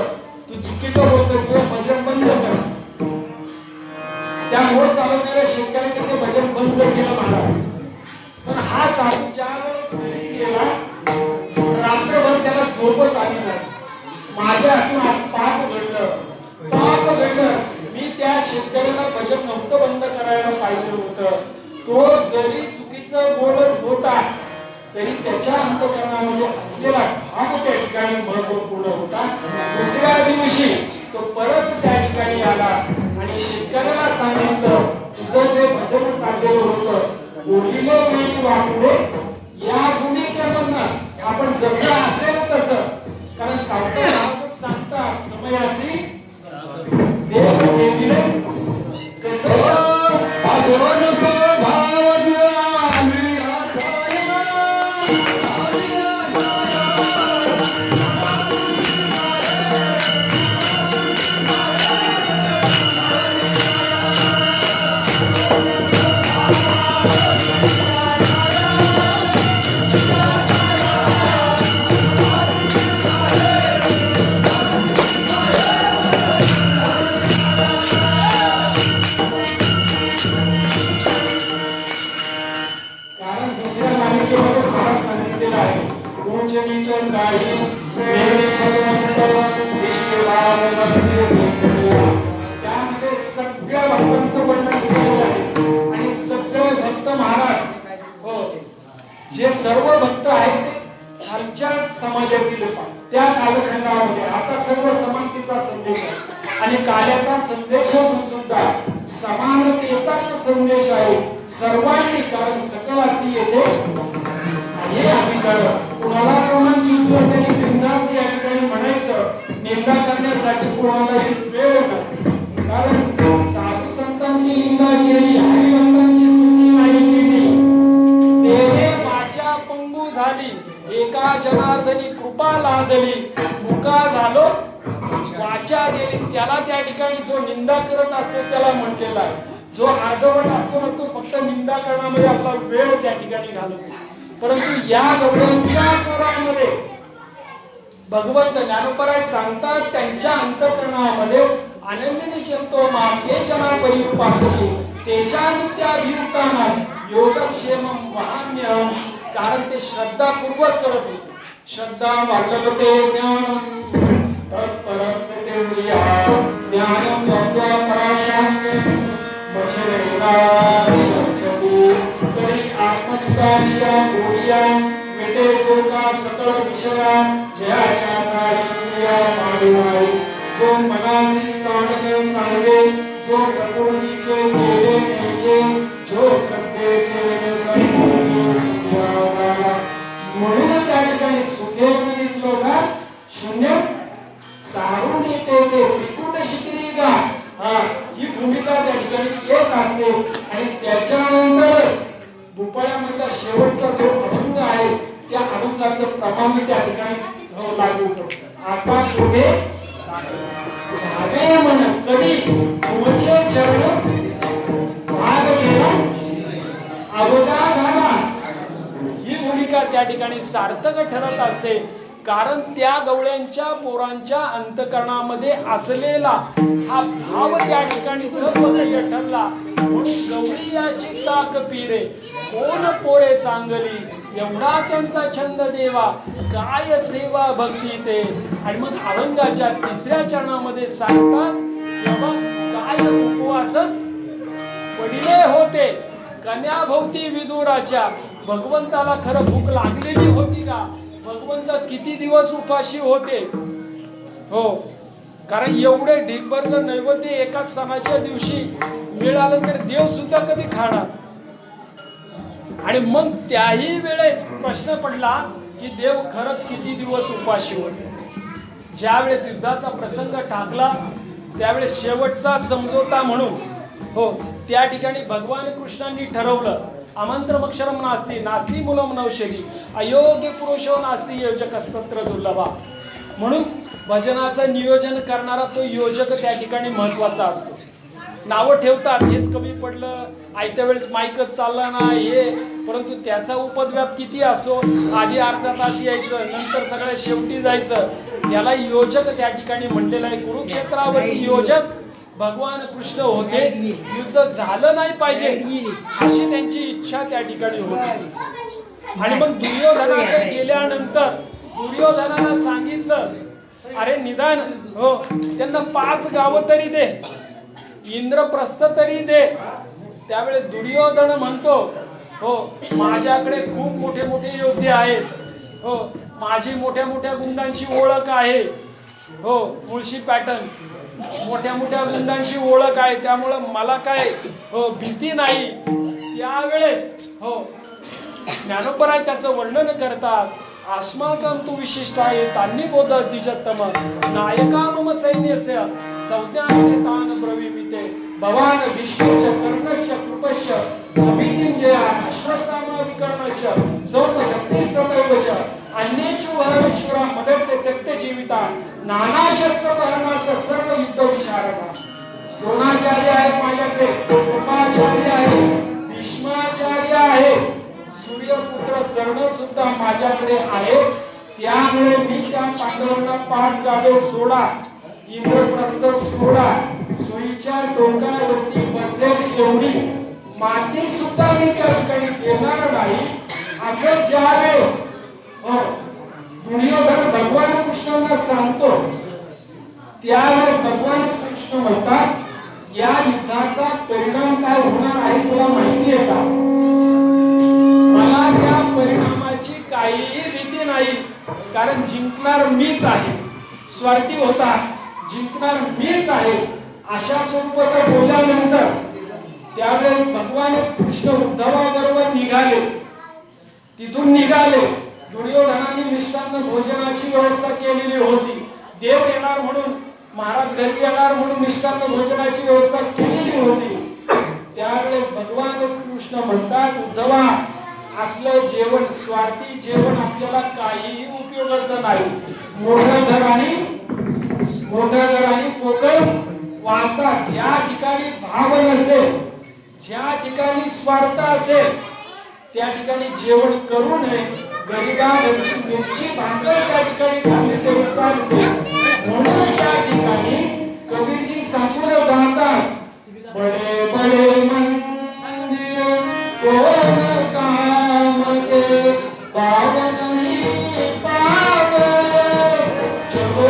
तू चुकीचं बोलतोय, तुझं भजन बंद कर. त्या मोड चालवणाऱ्या शेतकऱ्याने ते भजन बंद केलं महाराज. पण हा साधू ज्या वेळेस घरी गेला रात्रभर त्याला झोपच आली नाही. माझ्या हातून आज पाप घडलं. मी त्या शेतकऱ्याला भजन नव्हतं बंद करायला पाहिजे होतं. तो जरी चुकीचं बोलत होता तरी त्याच्या अंतःकरणामध्ये असलेला भाव त्या ठिकाणी महत्वपूर्ण होता. दुसऱ्या दिवशी तो परत त्या ठिकाणी आला आणि शेतकऱ्याला सांगितलं तुझं जे भजन चाललेलं होतं बोलिले वेळी वापुडे या भूमिकेमधनं आपण जसं असेल तसं, कारण सांगतात समयासी देव देविले कसं त्यामध्ये सगळ्या भक्तांचं वर्णन केलेलं आहे. आणि सगळे भक्त महाराज हो जे सर्व भक्त आहेत ते खालच्या समाजातील त्या कालखंडामध्ये आता सर्व समानतेचा संदेश आहे आणि काल्याचा संदेश सुद्धा समानतेचाच संदेश आहे सर्वांनी. कारण सकळासी येथे हे अधिकार कुणाला प्रमाण सुचलं तरी बिंदास या ठिकाणी म्हणायचं. निंदा करण्यासाठी कोणाला वेळ नाही. कारण साधू संतांची निंदा केली, हरिभक्तांची स्तुती नाही केली, तेरे वाचा पंगू झाली, एका जनार्दनी कृपा लादली, मुका झालो वाचा गेली. त्याला त्या ठिकाणी जो निंदा करत असतो त्याला म्हटलेला आहे. जो अर्धवट असतो ना तो फक्त निंदा करण्यामध्ये आपला वेळ त्या ठिकाणी घालवतो. परंतु या गौरवांच्या पोरांमध्ये भगवंत ज्ञानोपराय सांगतात त्यांच्या अंतःकरणामध्ये आनंदने शब्दो माम ये जना परिउपासने तेषा नित्याभियुक्ताना योगक्षेमं वहाम्यहं. कारण ते श्रद्धापूर्वक करत होते. श्रद्धा वाढवते ज्ञानम तत्परस्य देवया ज्ञानम लब्ध्वा पराशान्यं आत्मसुखाचिया बोलिया मिटे जो का सकळ विषया जयाच्या काळीया माडुवाई. जो मनासी चांगले सांगे जो प्रकृतीचे केले नेये जो सत्तेचे संपूर्ण सुखियावाला. म्हणून त्या ठिकाणी सुखे लोका शून्य सारून येते ते त्रिकुट शिकरी गा. ही भूमिका त्या ठिकाणी येत असते आणि त्याच्यानंतरच भूपाळ्यामधला शेवटचा जो अभंग आहे त्या अभंगाचं प्रमाण त्या ठिकाणी लागू होतं. आता पुढे भावे म्हण कधी तुमचे चरण भाग गेला अवघा झाला. ही भूमिका त्या ठिकाणी सार्थक ठरत असते. कारण त्या गवळ्यांच्या पोरांच्या अंतःकरणामध्ये असलेला हा भाव त्या ठिकाणी सर्वप्रिय ठरला. म्हणून गवळी याची ताक पिरे कोण पोरे चांगली एवढा त्यांचा छंद देवा काय सेवा भक्ती ते. आणि मग अभंगाच्या तिसऱ्या चरणामध्ये सांगतात तेव्हा काय उपवास पडिले होते कन्याभोवती विदुराच्या. भगवंताला खरं भूक लागलेली होती का? भगवंत किती दिवस उपाशी होते? हो, कारण एवढे ढिगभर जर नैवेद्य एका सणाच्या दिवशी मिळालं तर देव सुद्धा कधी खाणार. आणि मग त्याही वेळेस प्रश्न पडला की देव खरंच किती दिवस उपाशी होते. ज्यावेळेस युद्धाचा प्रसंग टाकला त्यावेळेस शेवटचा समझोता म्हणून हो त्या ठिकाणी भगवान कृष्णांनी ठरवलं आमंत्रमक्षरम नास्ती नास्ती मूलम नौषधी अयोग्य पुरुषो नास्ती योजकस्तत्र दुर्लभा. म्हणून भजनाचं नियोजन करणारा तो योजक त्या ठिकाणी महत्वाचा असतो. नावं ठेवतात हेच कमी पडलं, आयत्या वेळेस माईकच चालला ना हे, परंतु त्याचा उपद्व्याप किती असो, आधी अर्धा तास यायचं, नंतर सगळ्या शेवटी जायचं, त्याला योजक त्या ठिकाणी म्हणलेलं आहे. कुरुक्षेत्रावरती योजक भगवान कृष्ण होते. युद्ध झालं नाही पाहिजे अशी त्यांची इच्छा त्या ठिकाणी होती. आणि मग दुर्योधनाकडे गेल्यानंतर दुर्योधनाला सांगितलं, अरे निदान हो त्यांना 5 गावं तरी दे, इंद्रप्रस्थ तरी दे. त्यावेळेस दुर्योधन म्हणतो, हो माझ्याकडे खूप मोठे मोठे योद्धे आहेत, हो माझी मोठ्या मोठ्या गुंडांची ओळख आहे, हो मुळशी पॅटर्न मोठ्या मोठ्या गुंडांची ओळख आहे, त्यामुळं मला काय हो भीती नाही. त्यावेळेस हो ज्ञानोबराय त्याचं वर्णन करतात. अस्माकं तु विशिष्टाय तान्नी बोध द्विजतम नायका मम सैन्यस्य संज्ञाने तान ब्रवीमिते भवान विष्णुश्च कर्णश्च कृपश्च समितिंजया अश्वत्थामा विकर्णश्च सौभक्तिस्ततैव च अन्येषु वरमेश्वरा मदर्ते त्यक्ते जीविता नाना शस्त्र प्रहरणास सर्व युद्ध विशारदा. द्रोणाचार्य आहे माझ्याकडे, कृपाचार्य आहे, भीष्माचार्य आहे, सूर्यपुत्र कर्ण सुद्धा माझ्याकडे आहे. त्यामुळे मी त्या पांडवांना 5 गावे सोडा, इंद्रप्रस्थ सोडा, सुईच्या डोंगरावरती बसेल एवढी माती सुद्धा मी त्या ठिकाणी देणार नाही. असं ज्यावेळेस दुर्योधन भगवान कृष्णांना सांगतो, त्यावेळेस भगवान कृष्ण म्हणतात, या युद्धाचा परिणाम काय होणार आहे तुला माहिती आहे का? मला त्या परिणामाची काहीही भीती नाही, कारण जिंकणार मीच आहे. स्वार्थी होता, जिंकणार मीच आहे अशा स्वरूपाचं बोलल्यानंतर त्यावेळेस भगवान कृष्ण उद्धवाबरोबर निघाले. तिथून निघाले, दुर्योधनाने मिष्टान्न भोजनाची व्यवस्था केलेली होती. देव येणार म्हणून, महाराज घरी येणार म्हणून मिष्टान्न भोजनाची व्यवस्था केलेली होती. त्यावेळेस भगवान कृष्ण म्हणतात, उद्धवा असलं जेवण, स्वार्थी जेवण आपल्याला काहीही उपयोगाचं नाही. मोठं घर आणि पोकळ वासा, ज्या ठिकाणी भाव नसेल, ज्या ठिकाणी स्वार्थ असेल, त्या ठिकाणी जेवण करू नये. गरिबा घरची मिरची भाकर त्या ठिकाणी खाल्ली तरी चालते. म्हणून त्या ठिकाणी कबीरजी सांगून जातात, बडे बडे मंदिर कोण काम के पावन ही पावे चलो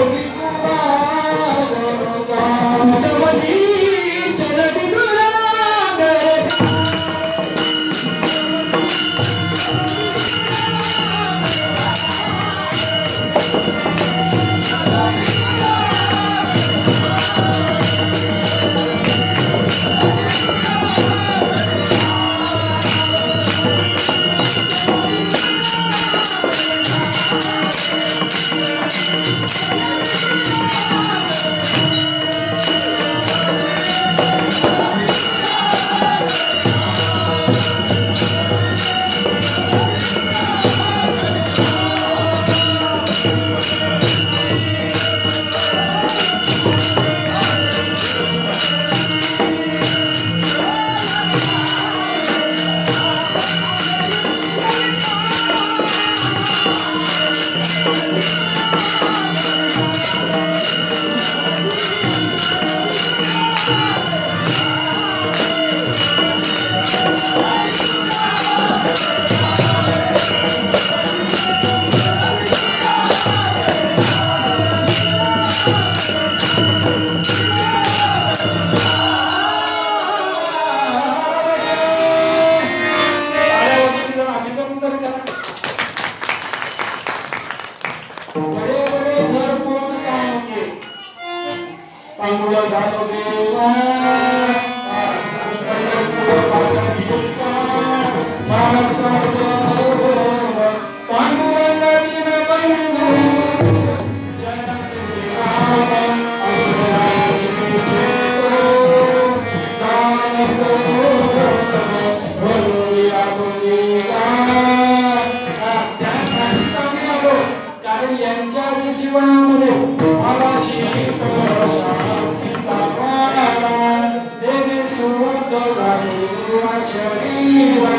वीरा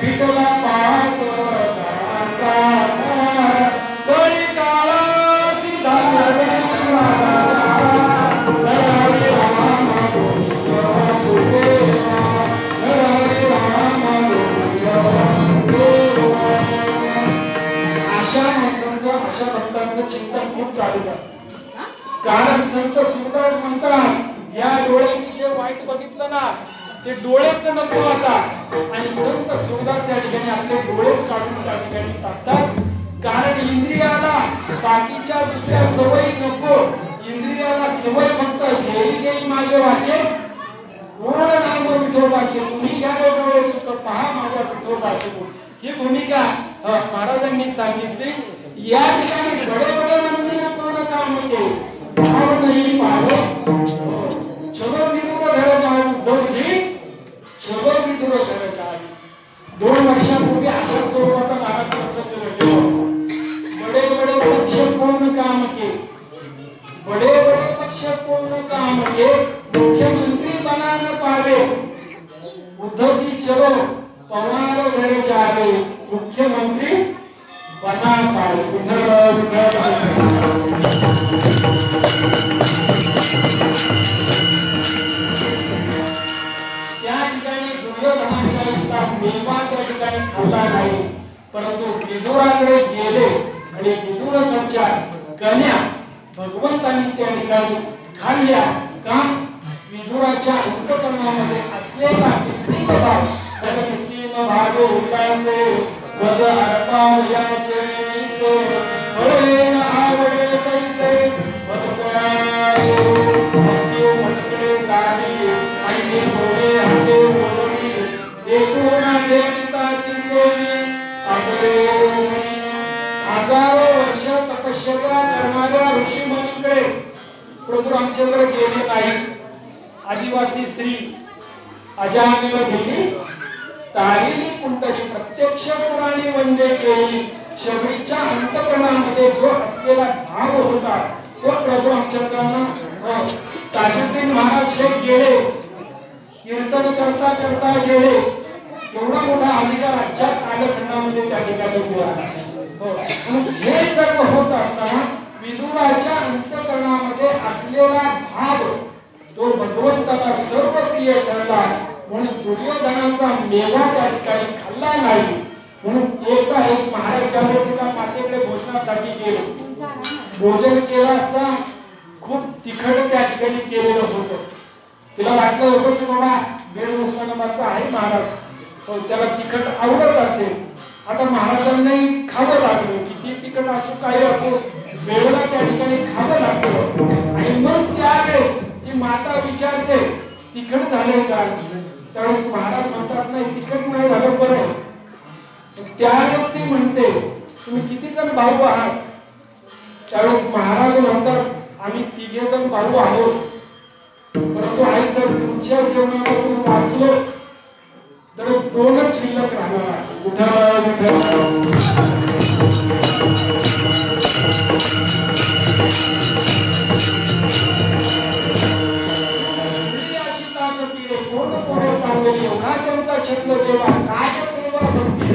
विठला पाटोळाचा बळी काळा सीता हरी राम गोविंद वासुदेवा हरी राम गोविंद वासुदेवा. अशा माणसांचं अशा भक्तांचं चिंतन खूप चालू असतं. कारण संत सुरदास म्हणतात या डोळ्यांनी जे वाईट बघितलं ना ते डोळेच नको आता. आणि संत सुरदास त्या ठिकाणी आपले डोळेच काढून त्या ठिकाणी टाकतात. कारण इंद्रियाला बाकीच्या दुसऱ्या सवयी नको. इंद्रियाला सवय फक्त घेई घेई माझे वाचे कोण नाम विठोबाचे तुम्ही घ्या डोळे सुख पहा माझ्या विठोबाचे. ही भूमिका महाराजांनी सांगितली. या ठिकाणी बडे बडे मंदिर कोण काम के भाव नाही पावे चलो विदुर घर जाऊ उद्धवजी चलो विदुर घर जाऊ. 2 वर्षापूर्वी अशा स्वरूपाचा नाटक प्रसंग घडला. बडे बडे पक्ष कोण काम के बडे बडे पक्ष कोण काम के मुख्यमंत्री बना न पावे उद्धवजी चलो पवार घर जावे मुख्यमंत्री बना पावे. विठ्ठल विठ्ठल. त्या ठिकाणी दुर्योधनाच्या युद्धात मेवा त्या ठिकाणी खाल्ला नाही. परंतु विदुराकडे गेले आणि विदुराकडच्या कन्या भगवंतांनी त्या ठिकाणी खाल्ल्या. का विदुराच्या अंतःकरणामध्ये असलेला निस्सीम भाव निस्सीम भाव उल्लासे वद अर्पाव याचे से बळे न आवडे तैसे वदकराचे भक्ती मजकडे दारी आणि ते डोळे हाते बोलणी देखून देवताची सेवी आदरेसी. हजारो वर्ष तपश्चर्या करणाऱ्या ऋषीमुनींकडे प्रभू रामचंद्र गेले नाही. आदिवासी स्त्री अजामिल गेली तारिणी कुंडली प्रत्यक्ष पुराणी वंदे केली. शबरीच्या अंतःकरणामध्ये जो असलेला भाव होता तो प्रभू रामचंद्रांना ताजुद्दीन महाराज शेख गेले कीर्तन करता करता गेले. एवढा मोठा अधिकार आजच्या कालखंडामध्ये त्या ठिकाणी दिला. हे सर्व होत असताना विदुराच्या अंतःकरणामध्ये असलेला भाव तो भगवंताला सर्व प्रिय ठरला. म्हणून दुर्योधनाचा मेवा त्या ठिकाणी खाल्ला नाही. म्हणून एकदा एक महाराज ज्यावेळेस एका मातेकडे भोजनासाठी गेले. भोजन केलं असता खूप तिखट त्या ठिकाणी केलेलं होतं. तिला वाटलं होतं की बाबा बेड उस्मानाबादचा आहे महाराज त्याला तिखट आवडत असेल. आता महाराजांनाही खावं लागलं. किती तिखट असो काही असो वेळेला त्या ठिकाणी खावं लागलं. आणि मग त्यावेळेस ती माता विचारते तिखट झाले का. त्यावेळेस महाराज म्हणतात नाही तिखट नाही झालं बरं. त्यावेळेस ती म्हणते तुम्ही किती जण भाऊ आहात. त्यावेळेस महाराज म्हणतात आम्ही 3 जण भाऊ आहोत. परंतु आई सर तुमच्या जेवणावरून वाचलो तर 2च शिल्लक राहणार आहे. विठ्ठल विठ्ठल. कोण कोण चांगली एवढा त्यांचा छंद देवा काय सेवा भक्ती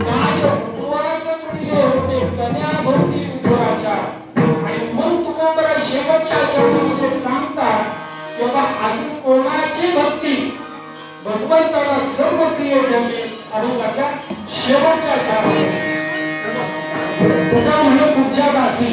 काय उपवास पुढे होते कन्या भक्ती विठोराच्या. आणि मग तुकोबरा शेवटच्या चरणामध्ये सांगतात तेव्हा अजून कोणाची भक्ती भगवंताला सर्व प्रिय ठरली अभंगाच्या शेवटच्या चरणामध्ये. तुझा म्हणे पुढच्या दासी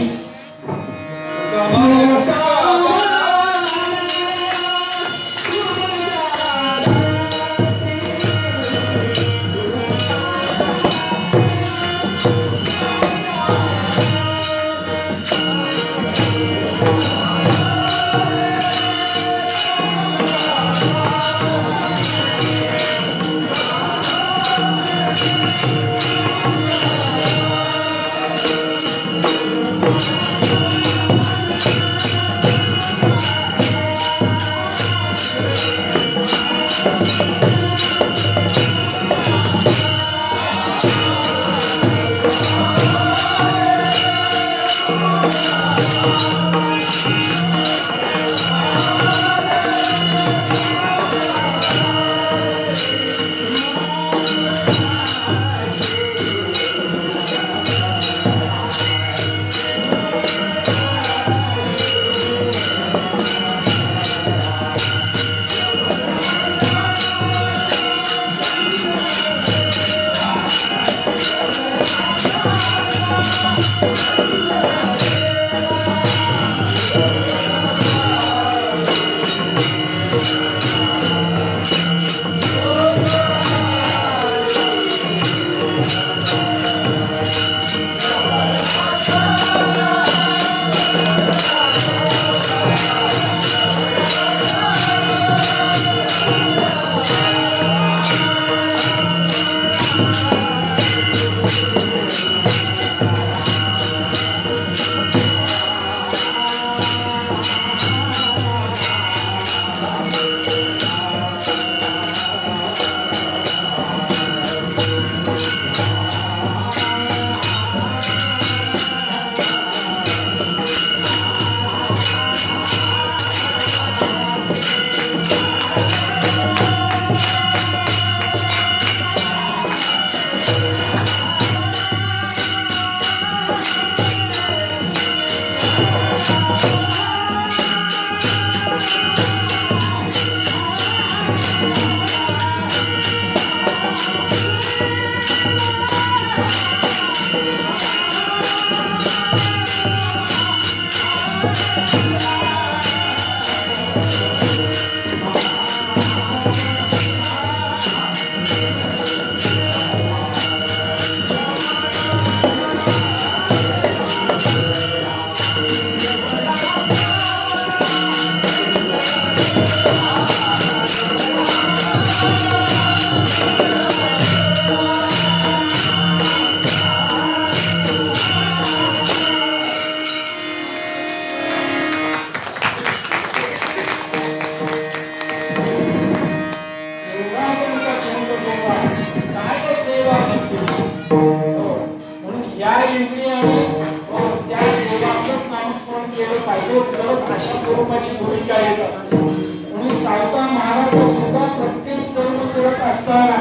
दासबोध करत अशा स्वरूपाची भूमिका येत असते. म्हणून सावता महाराज सुद्धा प्रत्येक कर्म करत असताना,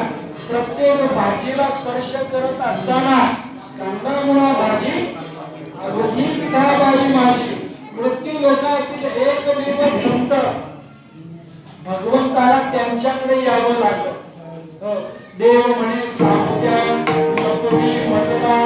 प्रत्येक भाजीला स्पर्श करत असताना, कांदामुळा भाजी अवधी पिठाबाई माझी, मृत्यू लोकातील एकमेव संत भगवंताला त्यांच्याकडे यावं लागलं. देव म्हणे सावत्या लपवी मजला,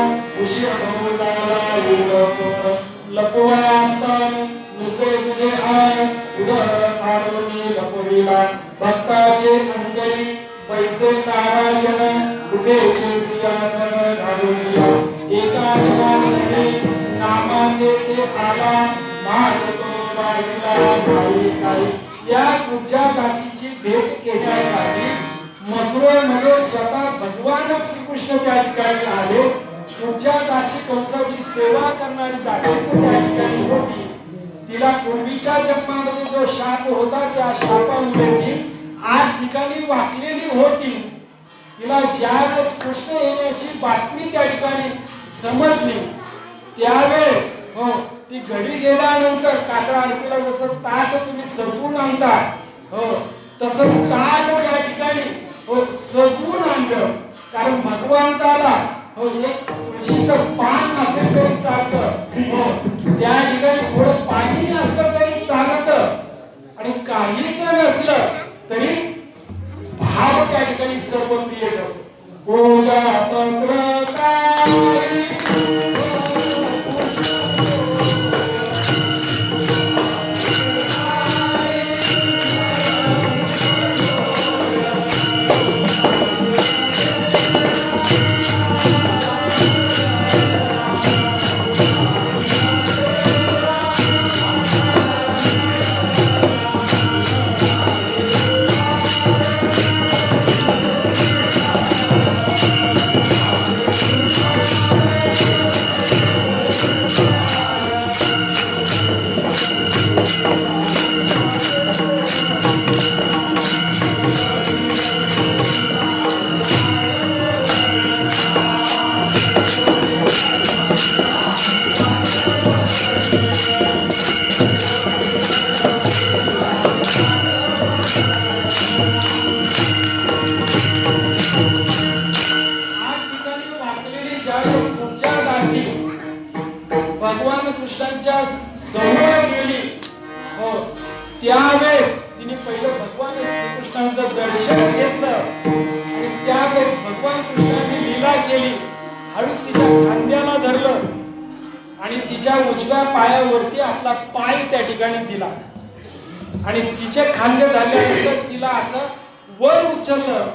उशीर भवताला येवचो, लपवा असतान दुसरे तुझे आय, उदर काढून लपविला, भक्ताचे अंगई पैसे नारायण, कुठेचे सिंहासन घालून या, एका जनार्दने नामाने ते आला, मारतो बाईला नाही काही. या पूज्या दासीची भेट घेण्यासाठी मथुरेमध्ये स्वतः भगवान श्रीकृष्ण त्या ठिकाणी आले. पूज्या दासी कंसाची सेवा करणारी दासीच त्या ठिकाणी होती. तिला पूर्वीच्या जन्मामध्ये जो शाप होता त्या शापामुळे ती आज ठिकाणी वाकलेली होती. तिला ज्यावेळेस कृष्ण येण्याची बातमी त्या ठिकाणी समजली त्यावेळेस ती घरी गेल्यानंतर काकडा आरतीला जसं ताट तुम्ही सजवून आणता तसं ताट त्या ठिकाणी सजवून आणलं. कारण भगवंताला एक तुळशीचं पान असेल तरी चालतं, त्या ठिकाणी थोडं पाणी असलं तरी चालतं, आणि काहीच नसलं तरी भाव त्या ठिकाणी सर्व प्रिय करतो. पूजा पत्र काय भगवान कृष्णांच्या समोर गेली त्यावेळेस तिने पहिलं भगवान श्रीकृष्णांचं दर्शन घेतलं, आणि त्यावेळेस भगवान कृष्णांनी लीला केली. हळू तिच्या खांद्याला धरलं आणि तिच्या उजव्या पायावरती आपला पाय त्या ठिकाणी दिला, आणि तिचे खांदे धरल्यानंतर तिला असं वर उचललं,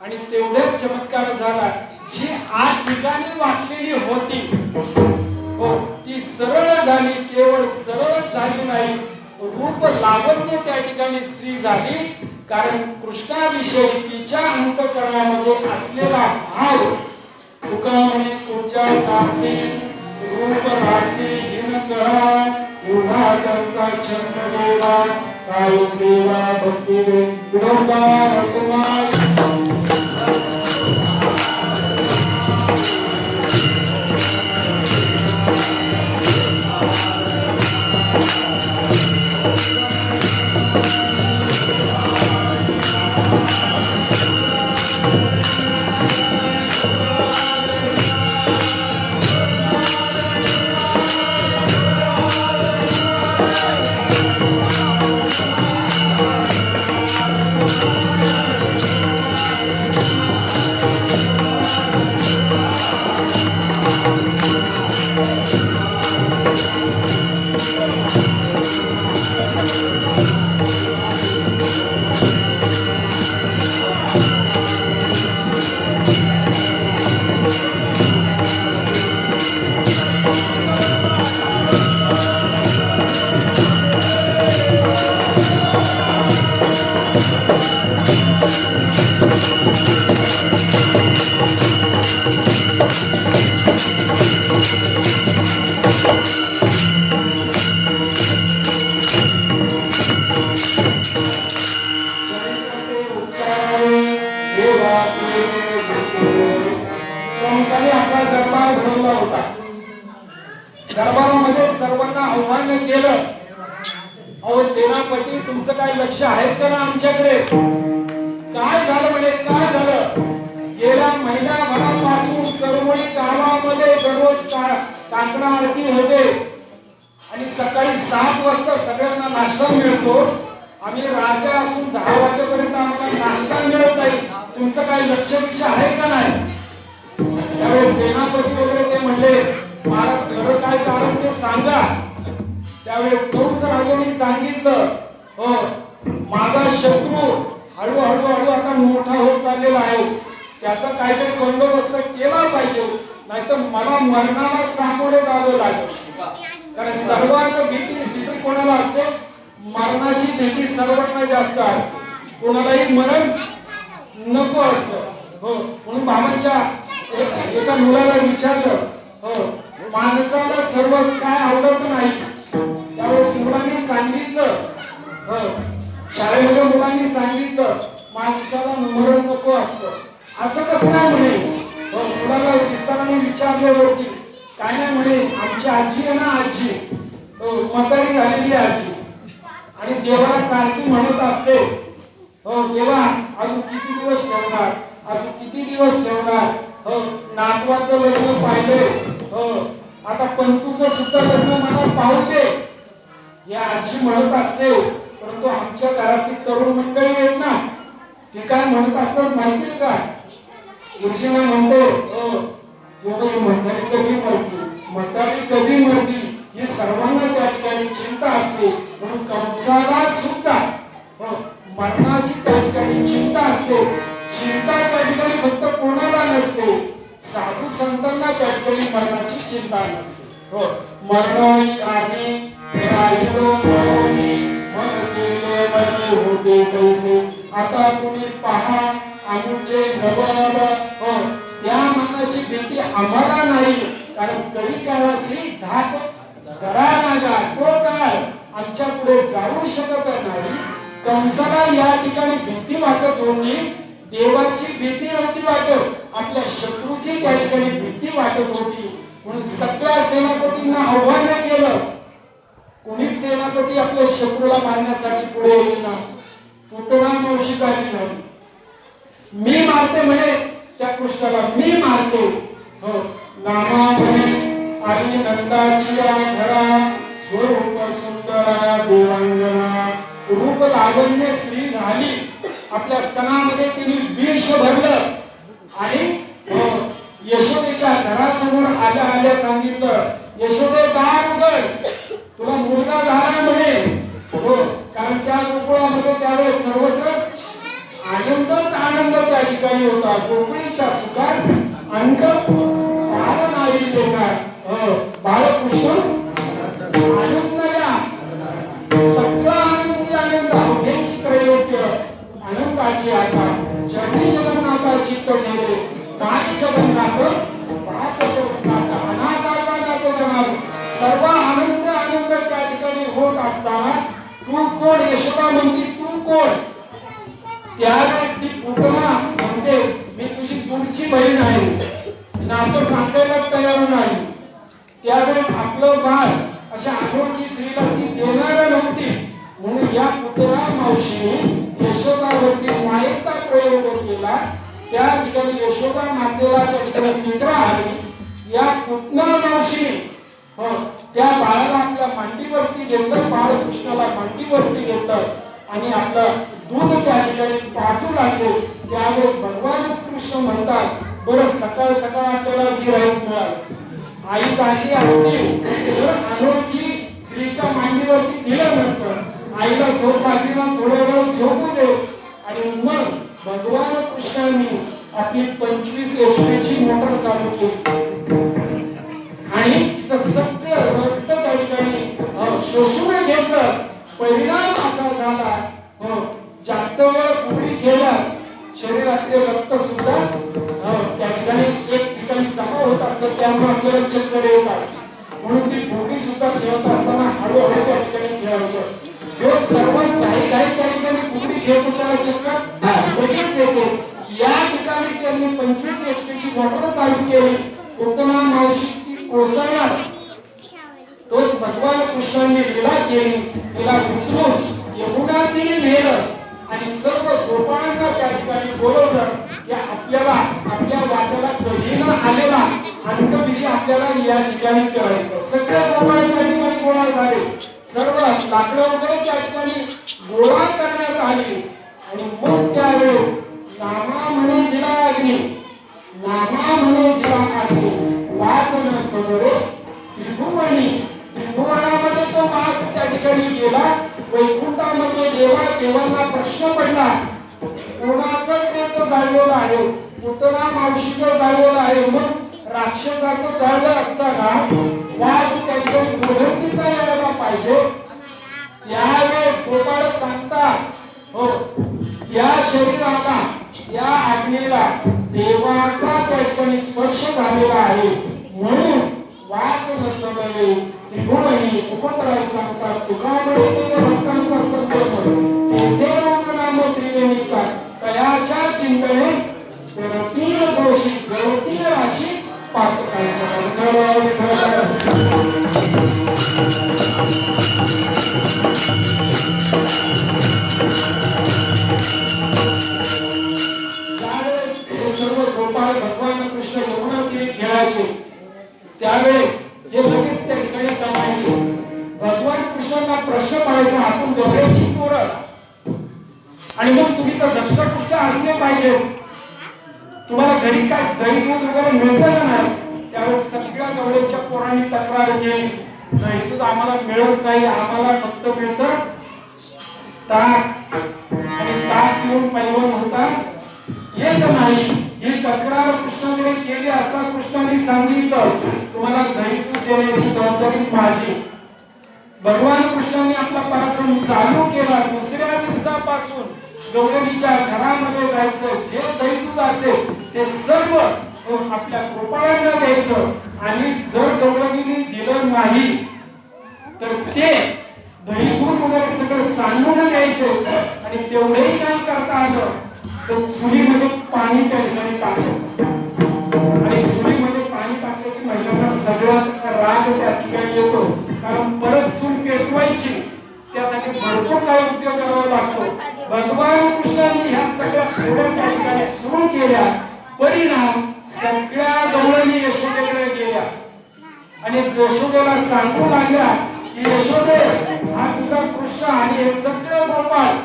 आणि तेवढ्याच चमत्कार झाला. जी आठ ठिकाणी वाकलेली होती ती सरळ झाली. केवळ सरळ झाली नाही, रूप लावण्य त्या ठिकाणी स्त्री झाली. कारण कृष्णाविषयी तिच्या अंतःकरणामध्ये असलेला भाव तुका म्हणे तुझ्या दासी रूप रासी हिन कळा, एवढा त्यांचा छंद देवा, काय सेवा भक्ती विडंबा कुमार. दरबारामध्ये सर्वांना आव्हान केलं अहो सेनापती, तुमचं काय लक्ष आहे का ना आमच्याकडे? काय झालं म्हणे, काय झालं? गेल्या महिन्याभरापासून करमणी गावामध्ये दररोज काकडा आरती होते आणि सकाळी 7 वाजता सगळ्यांना नाश्ता मिळतो. आम्ही राजा असून 10 वाजेपर्यंत आम्हाला नाश्ता मिळत नाही. तुमचं काय लक्ष आहे का नाही? त्यावेळेस सेनापती वगैरे ते म्हणले, महाराज खरं काय कारण ते सांगा. त्यावेळेस कंस राजांनी सांगितलं, हो माझा शत्रू हळूहळू आता मोठा होत चाललेला आहे, त्याचा काहीतरी बंदोबस्त केला पाहिजे, नाहीतर मला मरणाला सामोरे जावं लागेल. कारण सर्वात भीती कोणाला असते? मरणाची भीती सर्वांना जास्त असते, कोणालाही मरण नको असतं. हो, म्हणून बाबांच्या एका मुलाला विचारलं, हो माणसाला सर्व काय आवडत नाही. त्यावेळेस मुलांनी सांगितलं, हो शाळेमध्ये मुलांनी सांगितलं, माणसाला मरण नको असतं. असं कसं काय म्हणे? हो, मुलाला विस्ताराने विचारल्यावरती काय नाही म्हणे, आमची आजी आहे ना, आजी म्हातारी झालेली आजी, आणि देवाला सारखी म्हणत असते, हो देवा अजून किती दिवस ठेवणार, अजून किती दिवस ठेवणार. हो नातवाचं लग्न पाहिले, हो आता पंतूचं सुद्धा लग्न मला पाहू दे, या आजी म्हणत असते. परंतु आमच्या घरातली तरुण मंडळी आहेत ना, ती काय म्हणत असतात माहिती का? गुरुजींना म्हणते, हो तेव्हा म्हातारी कधी मरती, म्हातारी कधी मरती, ही सर्वांना त्या ठिकाणी चिंता असते. म्हणून कंसाला सुद्धा हो मरणाची त्या ठिकाणी चिंता असते. चिंता त्या ठिकाणी फक्त कोणाला नसते, साधू संतांना त्या ठिकाणी मरणाची चिंता नसते. हो मरणाई आधी राहिलो मरोनी, मन केले बरे होते कैसे. आता तुम्ही पहा आमचे नवनव, हो त्या मनाची भीती आम्हाला नाही. कारण कधी काळाशी धाक धरा नागा, तो काळ आमच्या पुढे जाऊ शकत नाही. कंसाला या ठिकाणी भीती वाटत होती, देवाची भीती नव्हती वाटत, आपल्या शत्रूची त्या ठिकाणी भीती वाटत होती. म्हणून सगळ्या सेनापतींना आव्हान केलं. कोणीच सेनापती आपल्या शत्रूला मारण्यासाठी पुढे येईना. पुतना मावशी झाली, मी मारते म्हणे त्या कृष्णाला, मी मारते. हो नामा म्हणे आणि नंदाची घरा, स्वरूप सुंदरा देवांगना. रूप लावण्य स्त्री झाली, आपल्या स्तनामध्ये तिने विष भरलं आणि यशोदेच्या घरासमोर आल्या सांगितलं, यशोदे दार उघड, तुला मुलगा झाला म्हणे. हो कारण त्या गोकुळामध्ये त्यावेळेस सर्वत्र आनंदच आनंद त्या ठिकाणी होता. गोकुळीच्या सुखात अंत बाळ नाही देणार. बाळकृष्ण आनंदया, सगळा आनंदी आनंद, अवघ्याची त्रैलोक्य आनंदाची आता जगनी जगन्नाथाची तो गेले. काय जगन्नाथ, बाप जगन्नाथ, अनाथाचा नाथ जगन्नाथ. सर्व आनंद आनंद त्या ठिकाणी होत असताना तू कोण? यशोदा म्हणती तू कोण? त्यावेळेस ती पुतना म्हणते, मी तुझी पुढची बहीण आहे, नातं सांगायला तयार नाही. त्यावेळेस आपलं बाळ अशा अनोळखी स्त्रीला ती देणार नव्हती. म्हणून या पुतळा मावशीने यशोदावरती मायेचा प्रयोग केला. त्या ठिकाणी यशोदा मातेला त्या ठिकाणी निद्रा आली. या पुतना मावशीने त्या बाळाला आपल्या मांडीवरती घेतलं, बाळकृष्णाला मांडीवरती घेतलं आणि आपलं दूध त्या ठिकाणी पाजू लागले. त्यावेळेस भगवान कृष्ण म्हणतात, बरं सकाळ सकाळ आपल्याला गिऱ्हाईक मिळालं. आई जागी असते तर अनोळखी स्त्रीच्या मांडीवरती दिलं नसतं. आईला झोप लागली ना, थोड्या वेळ झोपू दे. आणि मग भगवान कृष्णांनी आपली 25 HP ची मोटर चालू केली आणि तिचं सगळं रक्त त्या ठिकाणी शोषून घेतलं. परिणाम असा झाला, जास्त वेळ पुढे केल्यास शरीरातले रक्त सुद्धा त्या ठिकाणी एक ठिकाणी जमा होत असतं, त्यामुळे आपल्याला चक्कर येतात. म्हणून ती फुगडी सुद्धा खेळत असताना हळूहळू त्या ठिकाणी खेळायचं. जो सर्वात काही त्या ठिकाणी फुगडी खेळत होता चक्कर लगेच येते. या ठिकाणी त्यांनी 25 HP ची मोटर चालू केली. पुतना मावशी ती कोसळणार तोच भगवान कृष्णांनी लीला केली, तिला उचलून यमुनातील नेलं आणि सर्व गोपाळांना त्या ठिकाणी बोलवलं की आपल्याला आपल्या वाट्याला कधी न आलेला अंतविधी आपल्याला या ठिकाणी करायचं. सगळे गोपाळ त्या ठिकाणी गोळा झाले, सर्व लाकडं वगैरे त्या ठिकाणी गोळा करण्यात आली आणि मग त्यावेळेस नामा म्हणे दिला अग्नी, नामा म्हणे दिला अग्नी, वासन समोरे त्रिभुवनी, त्रिभुवनामध्ये तो वास त्या ठिकाणी गेला. वैकुंठामध्ये देवांना प्रश्न पडला, कोणाचं प्रेत जाळलेलं आहे? पुतना मावशीचं जाळलेलं आहे. मग राक्षसाचं जाळलं असताना वास त्या ठिकाणी दुर्गंधीचा यायला पाहिजे. त्यावेळेस गोपाळ सांगतात, हो या शरीराला, या अग्नीला देवाचा त्या ठिकाणी स्पर्श झालेला आहे, म्हणून वास नसले त्रिभुवनी. मुकुंदराय सांगतात, तुकामुळे भक्तांचा संकल्प तेथे नाम त्रिवेणीचा, तयाच्या चिंतने रतीन दोषी जळती राशी पातकांच्या. सर्व गोपाळ भगवान कृष्ण यमुना तीरी खेळायचे, त्यावेळेस हे लगेच त्या ठिकाणी जमायचे. भगवान कृष्णांना प्रश्न पडायचा, आपण गवळ्याची पोरं आणि मग तुम्ही तर दष्टपुष्ट असले पाहिजे, तुम्हाला घरी काय दही दूध वगैरे मिळतं का नाही? त्यावेळेस सगळ्या गवळ्याच्या पोरांनी तक्रार केली, दही दूध आम्हाला मिळत नाही, आम्हाला फक्त मिळतं ताक, आणि ताक पिऊन पैलवान होता येत नाही. ही तक्रार कृष्णाकडे केली असता कृष्णाने सांगितलं, तुम्हाला दही दूध देण्याची जबाबदारी माझी. भगवान कृष्णाने आपला पराक्रम चालू केला. दुसऱ्या दिवसापासून गवळणीच्या घरामध्ये जायचं, जे दही दूध असेल ते सर्व आपल्या गोपाळांना द्यायचं, आणि जर गवळणीने दिलं नाही तर ते दही दूध वगैरे सगळं सांडून द्यायचे. आणि तेवढेही नाही करता आलं तर चुलीमध्ये पाणी त्या ठिकाणी टाकायचं, आणि चुलीमध्ये पाणी टाकलं की महिलांना सगळ्यात राग त्या ठिकाणी येतो, कारण परत चूल पेटवायची, त्यासाठी भरपूर काही उद्योग करावा लागतो. भगवान कृष्णांनी ह्या सगळ्या थोड्या त्या ठिकाणी सुरू केल्या. परिणाम सगळ्या गवळणी यशोदेकडे गेल्या आणि यशोदेला सांगू लागल्या की यशोदे, हा तुझा कृष्ण आणि हे सगळे गोपाळ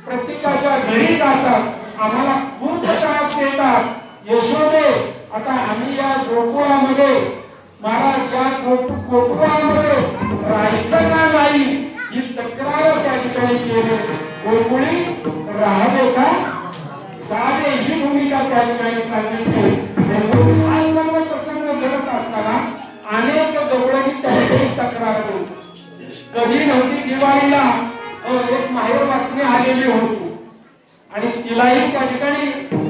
प्रत्येकाच्या घरी जातात, आम्हाला खूप त्रास देतात. यशोदे, आता आम्ही या गोकुळामध्ये, महाराज या गोकुळामध्ये राहायचं का नाही ही तक्रार त्या ठिकाणी केली. गोकुळी राहावे का जावे ही भूमिका त्या ठिकाणी सांगितली. हा सर्व प्रसंग घडत असताना अनेक गवळणी त्या ठिकाणी तक्रार द्यायची. कधी नव्हती दिवाळीला एक माहेर वासनी आलेली होती आणि तिलाही त्या ठिकाणी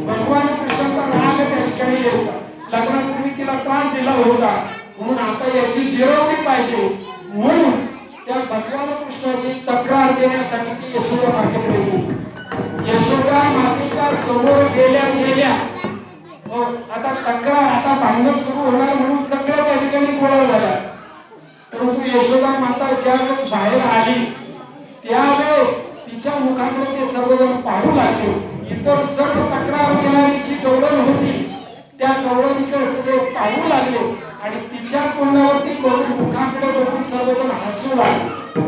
भगवान कृष्णाचा राग त्या ठिकाणी यायचा. लग्नापूर्वी तिला त्रास दिला होता, म्हणून आता याची जिरवणी पाहिजे, म्हणून त्या भगवान कृष्णाची तक्रार देण्यासाठी ती यशोदा मातेकडे गेली. यशोदा मातेच्या समोर गेल्या आता तक्रार, आता भांडण सुरू होणार म्हणून सगळ्या त्या ठिकाणी गोळा झाला. परंतु यशोदा माता ज्यावेळेस बाहेर आली त्यावेळेस तिच्या मुखाकडे ते सर्वजण पाहू लागले. इतर सर्व तक्रार देणारी जी गवळण होती त्या गवळणीकडे सगळे पाहू लागले आणि तिच्या तोंडावरती मुखाकडे बघून सर्वजण हसू लागले.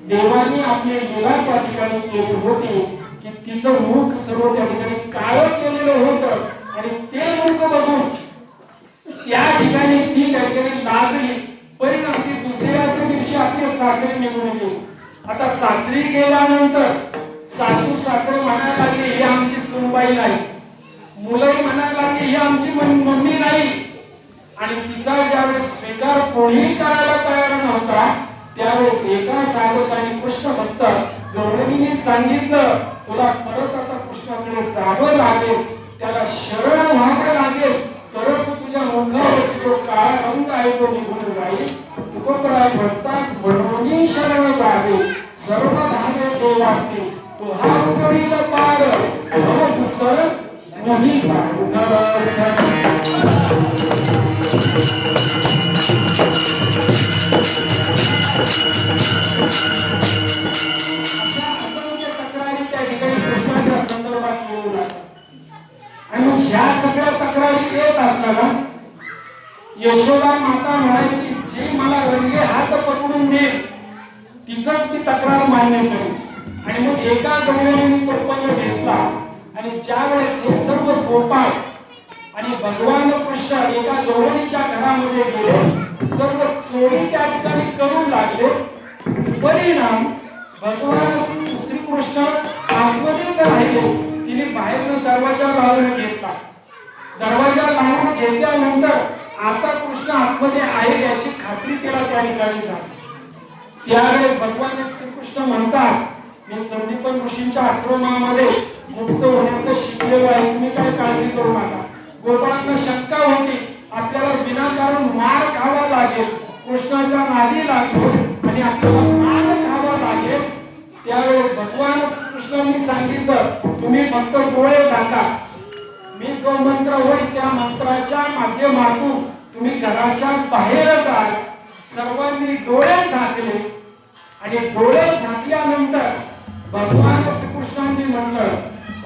देवाने आपली लीला त्या ठिकाणी केली होती की तिचं मुख सर्व त्या ठिकाणी काळं केलेलं होतं आणि ते मुख बघून त्या ठिकाणी ती त्या ठिकाणी लाजली. परिणाम ती दुसऱ्याच्या दिवशी आपले सासरे निघून गेले. आता सासरी गेल्यानंतर सासू सासरे म्हणायला लागले ही आमची सुनबाई नाही, मुलंही म्हणायला लागली ही आमची मम्मी नाही. आणि तिचा ज्यावेळेस स्वीकार कोणीही करायला तयार नव्हता त्यावेळेस एका साधकाने कृष्ण भक्त गवळणीने सांगितलं, तुला परत आता कृष्णाकडे जावं लागेल, त्याला शरण व्हावं लागेल, तरच तुझ्या मुखावरचा जो काळा रंग आहे तो निघून जाईल. तुकोबराय म्हणतात, म्हणून शरण जावे सर्व भावे देवासी, तुहा उतरील पार भव दुसर नहीचा उद्धव. अशा असंख्य तक्रारी त्या ठिकाणी कृष्णाच्या संदर्भात येऊ लागतात आणि मग ह्या सगळ्या तक्रारी येत असताना यशोदा माता म्हणायची जे मला रंगे हात पकडून देईल तिचंच मी तक्रार मान्य करेन. आणि मग एका गवळीने मी प्रपंच घेतला आणि ज्या वेळेस हे सर्व गोपाळ आणि भगवान कृष्ण एका गवळणीच्या घरामध्ये गेले सर्व चोरी त्या ठिकाणी करू लागले. परिणाम भगवान श्रीकृष्ण आतमध्येच राहिले. तिने बाहेरनं दरवाजा लावून घेतला. दरवाजा लावून घेतल्यानंतर आता कृष्ण आतमध्ये आहे याची खात्री तिला त्या ठिकाणी झाली. त्यावेळेस भगवान श्रीकृष्ण म्हणतात मी संदीपन ऋषींच्या आश्रमामध्ये मुक्त होण्याचं शिकलेलो आहे. तुम्ही काय काळजी करू नका. गोपाळांना शंका होती आपल्याला विनाकारण मार खावा लागेल. कृष्णाच्या नादी लागलो आणि आपल्याला मार खावा लागेल. त्यावेळेस भगवान कृष्णांनी सांगितलं तुम्ही फक्त डोळे झाका. मी जो मंत्र होईल त्या मंत्राच्या माध्यमातून तुम्ही घराच्या बाहेर जाल. सर्वांनी डोळे झाकले आणि डोळे झाकल्यानंतर भगवान श्रीकृष्णांनी म्हणलं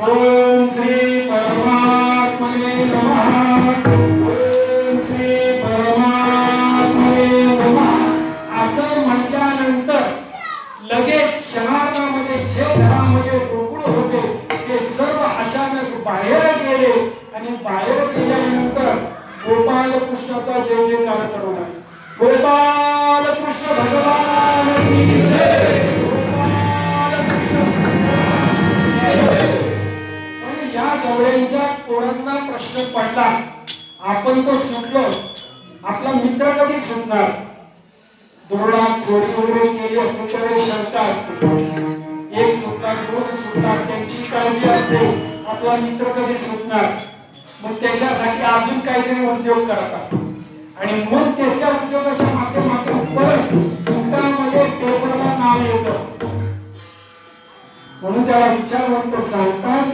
ओम श्री परमात्मने नमः. ओम श्री परमात्मने नमः असं म्हटल्यानंतर लगेच क्षणार्धामध्ये जे घरामध्ये गोकुळ होते ते सर्व अचानक बाहेर गेले आणि बाहेर गेल्यानंतर गोपाल कृष्णाचा जय जयकार करू लागले. गोपाल कृष्ण भगवान की जय. गोपाल कृष्ण पण या गवळ्यांच्या पोरांना प्रश्न पडला आपण तो सुटलो आपला मित्र कधी सुटणार. दोरडा चोरी वगैरे केली असते तर शंका असते. एक सुटणार दोन सुटणार त्यांची काळजी असते आपला मित्र कधी सुटणार. मग त्याच्यासाठी अजून काहीतरी उद्योग करतात आणि मग त्याच्या उद्योगाच्या माध्यमातून परत वृत्तामध्ये पेपरला नाव येतं. म्हणून त्याला विचारवंत सांगतात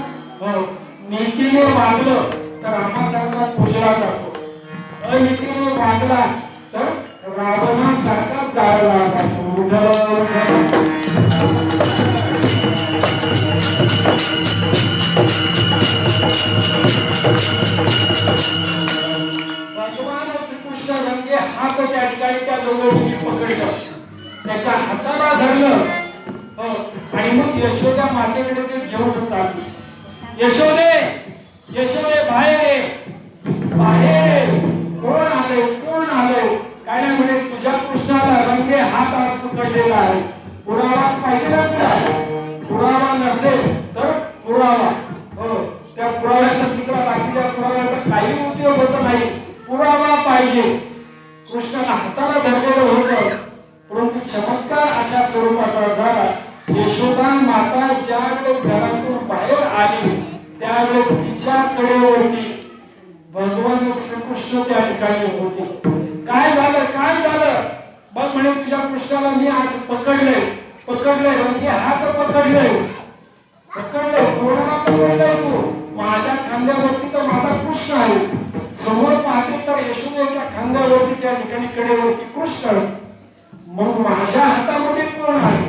नीतीने वागलं तर रामासारखा पूजला जातो. अनीतीने वागला तर रावणासारखा जाळला जातो. भगवान श्रीकृष्ण रंगे हात त्या ठिकाणी त्या गवळणीने पकडलं त्याच्या हाताला धरलं आणि मग यशोदा मातेकडे ते घेऊन चालली. यशोदे यशोदे बाहेर बाहेर कोण आले कोण आले काय नाही म्हणे तुझ्या कृष्णाला रंगे हात आज पकडलेला आहे. पुरावाच पाहिजे ना तुला. पुरावा नसेल तर पुरावा त्या पुराव्याचा तिसरा बाकीच्या पुराव्याचा काही उपयोग होत नाही. पुरावा पाहिजे. कृष्णाला हाताला धरलेलं होतं परंतु चमत्कार अशा स्वरूपाचा झाला. यशोदा माता ज्या वेळेस घरातून बाहेर आली त्यावेळेस तिच्या कडेवरती भगवान श्रीकृष्ण त्या ठिकाणी होते. काय झालं काय झालं बघ म्हणे तुझ्या कृष्णाला मी आज पकडलंय पकडलंय रंगे हात पकडलंय पकडलंय कोणाला पकडलंय तू. माझ्या खांद्यावरती तर माझा कृष्ण आहे. समोर पाहते तर यशोदेच्या खांद्यावरती त्या ठिकाणी कडेवरती कृष्ण. मग माझ्या हातामध्ये कोण आहे.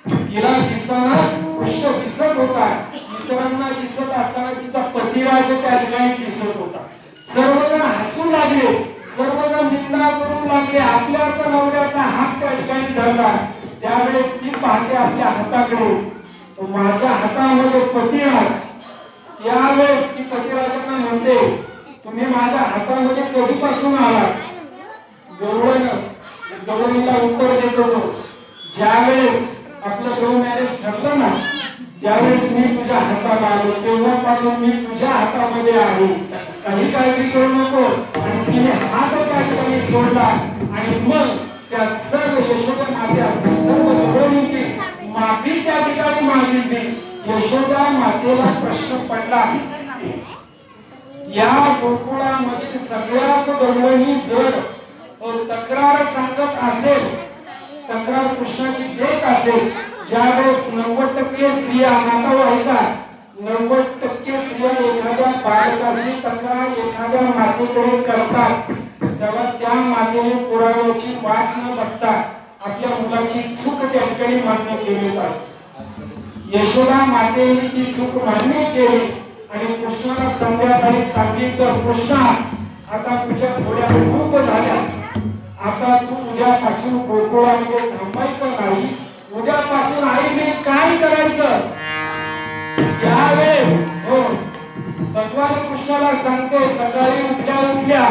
तिला दिसताना कृष्ण दिसत होता. इतरांना दिसत असताना तिचा पतिराज त्या ठिकाणी दिसत होता. सर्वजण हसू लागले सर्वजण निंदा करू लागले. आपल्याच नवऱ्याचा हात त्या ठिकाणी धरला. त्यावेळेस ती पाहते आपल्या हाताकडे तो माझ्या हातामध्ये पतिराज. त्यावेळेस ती पतिराजांना म्हणते तुम्ही माझ्या हातामध्ये कधीपासून आला. गवळणीला उत्तर देतो ज्यावेळेस आपलं लव्ह मॅरेज ठरलं ना त्यावेळेस मी तुझ्या हाताला आलो. तेव्हापासून मी तुझ्या हातामध्ये आहे. काही काळजी करू नको. आणि तिने हात त्या ठिकाणी सोडला आणि मग त्या सर्व यशोदा माते असतील सर्व गवळणीची माफी त्या ठिकाणी मागितली. यशोदा मातेला प्रश्न पडला या गोकुळामधील सगळ्याच गवळणी जर तक्रार सांगत असेल तक्रार कृष्णाची देत असेल ज्यावेळेस 90% स्त्रिया नातेवाईका 90% स्त्रिया एखाद्या बालकाची तक्रार एखाद्या मातेकडे करतात तेव्हा त्या मातेने पुराव्याची वाट न बघता आपल्या मुलाची चूक त्या ठिकाणी मान्य केली पाहिजे. यशोदा मातेने ती चूक मान्य केली आणि कृष्णाला संध्याकाळी सांगितलं, कृष्णा आता तुझ्या थोड्या खूप झाल्या, आता तू उद्यापासून गोकुळामध्ये थांबायचं नाही. उद्यापासून आईने काय करायचं त्यावेळेस हो भगवान कृष्णाला सांगते, सकाळी उठल्या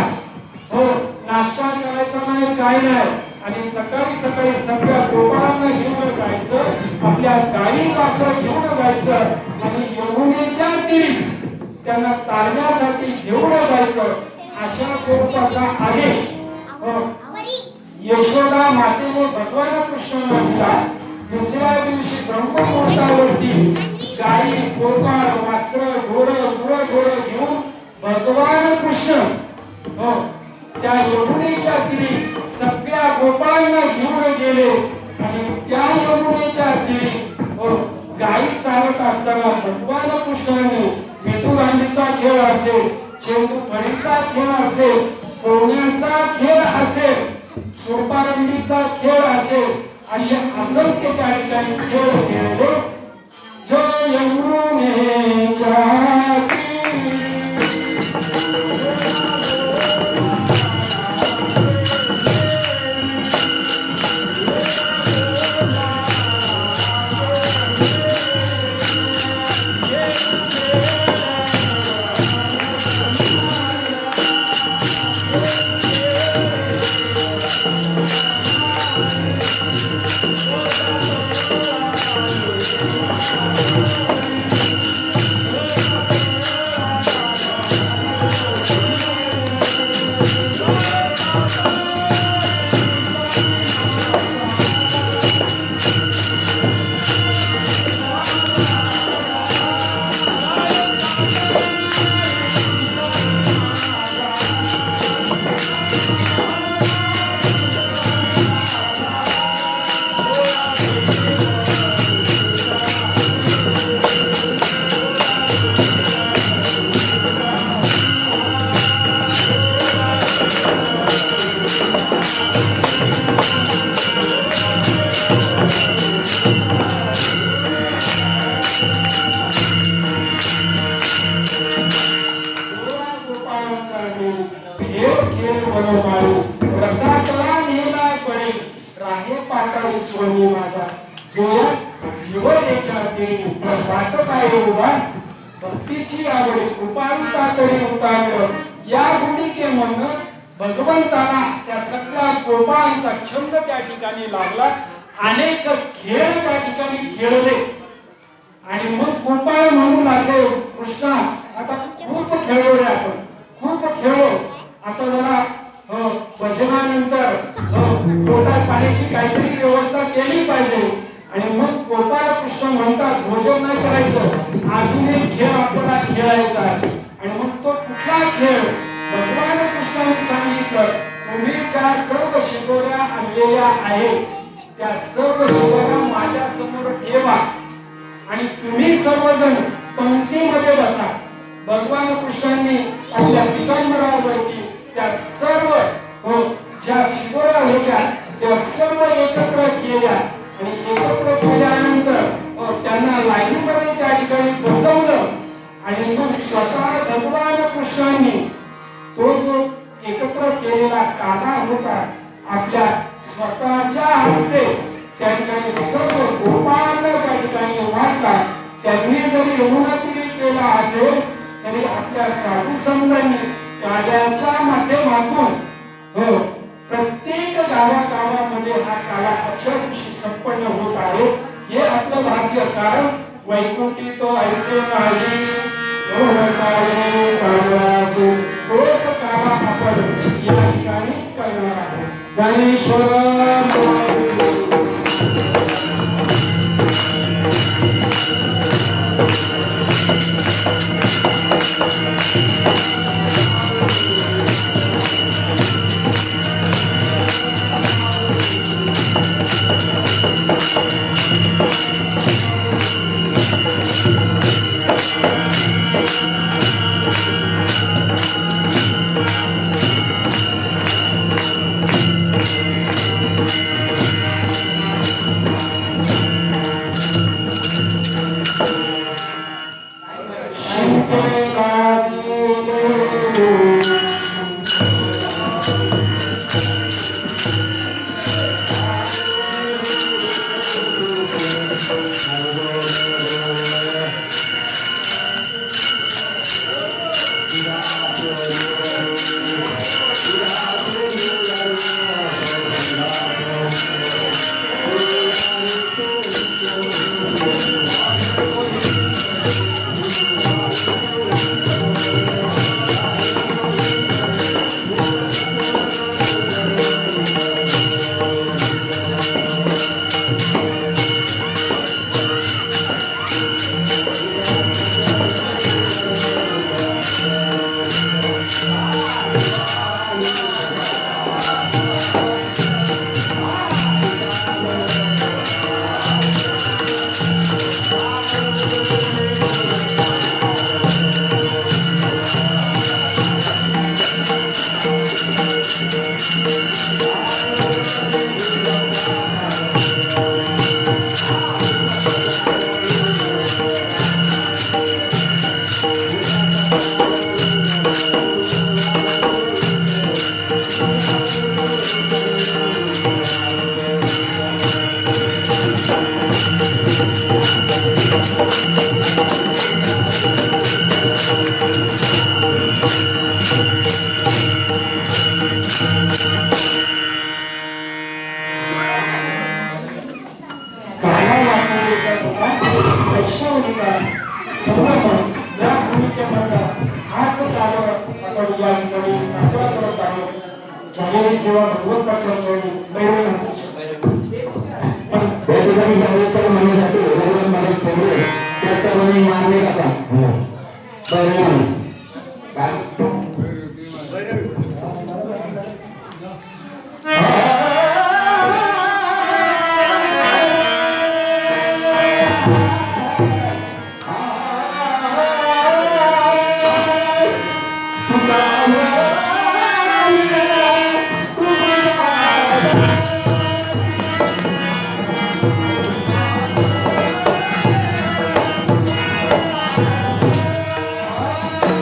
हो नाश्ता करायचा नाही, काय नाही, आणि सकाळी सकाळी सगळ्या गोपाळांना घेऊन जायचं, आपल्या गायीपासून घेऊन जायचं आणि यमुनेच्या तीरी त्यांना चालण्यासाठी घेऊन जायचं. अशा स्वरूपाचा आदेश हो यशोदा मातेने भगवान कृष्णाला दिला. दुसऱ्या दिवशी ब्रह्ममुहूर्तावरती गायी गोपाळ वासर घोडं घेऊन भगवान कृष्ण हो त्या यमुनेच्या तीरी सगळ्या गोपाळांना घेऊन गेले आणि त्या यमुनेच्या तीरी हो गायी चालत असताना भगवान कृष्णाने विठुरांचा खेळ असेल, चेंडू फळीचा खेळ असेल, पोहण्याचा खेळ असेल, सोपारंडीचा खेळ असेल, असे असंख्य त्या ठिकाणी खेळ खेळले. जय यमुनेच्या तीरी भक्तीची आवडी कृपाळुता तरी उतारलं. या गुणिके म्हणून भगवंताला त्या सगळ्या गोपाळांचा छंद त्या ठिकाणी लागला. अनेक खेळ त्या ठिकाणी खेळले आणि मग गोपाळ म्हणू लागले, कृष्णा आता खूप खेळलो रे, आपण खूप खेळलो, आता जरा भजनानंतर पोटात पाण्याची काहीतरी व्यवस्था केली पाहिजे. आणि मग गोपाळ कृष्ण म्हणतात, भोजन नाही करायचं, अजून एक खेळ आपल्याला खेळायचा आहे. आणि मग तो कुठला खेळ भगवान कृष्णाने सांगितलं, तुम्ही ज्या सर्व शिदोऱ्या आणलेल्या आहेत त्या सर्व शिदोऱ्या माझ्या समोर ठेवा आणि तुम्ही सर्वजण पंक्तीमध्ये बसा. भगवान कृष्णांनी आपल्या पितांबरावरती त्या सर्व ज्या शिदोऱ्या होत्या त्या सर्व एकत्र केल्या आणि एकत्र केल्यानंतर त्यांना लाईनीमध्ये त्या ठिकाणी बसवलं आणि मग स्वतः भगवान कृष्णांनी तो जो एकत्र केलेला काना होता आपल्या स्वतःच्या हस्ते त्या ठिकाणी सर्व गोपाळांना त्या ठिकाणी वाटला. त्यांनी जरी यमुना तीरी केला असेल तरी आपल्या साधू संतांनी काव्याच्या माध्यमातून प्रत्येक गावागावामध्ये हा काला अक्षर दिवशी संपन्न होत आहे. हे आपलं भाग्य, कारण वैकुंठी तो ऐसे नाही तोच काला आपण या ठिकाणी करणार आहोत. ज्ञानेश्वर काला वापरलेला होता वैष्णवनिका समर्पण या भूमिकेमध्ये हाच कार्य आपण या ठिकाणी साजरा करत आहोत भजनी सेवा भगवंताच्या चरणी गौरव पण या ठिकाणी सर्वोत्तर म्हणण्यासाठी भगवान मला ठेवले त्याप्रमाणे मारले जातात परिणाम Thank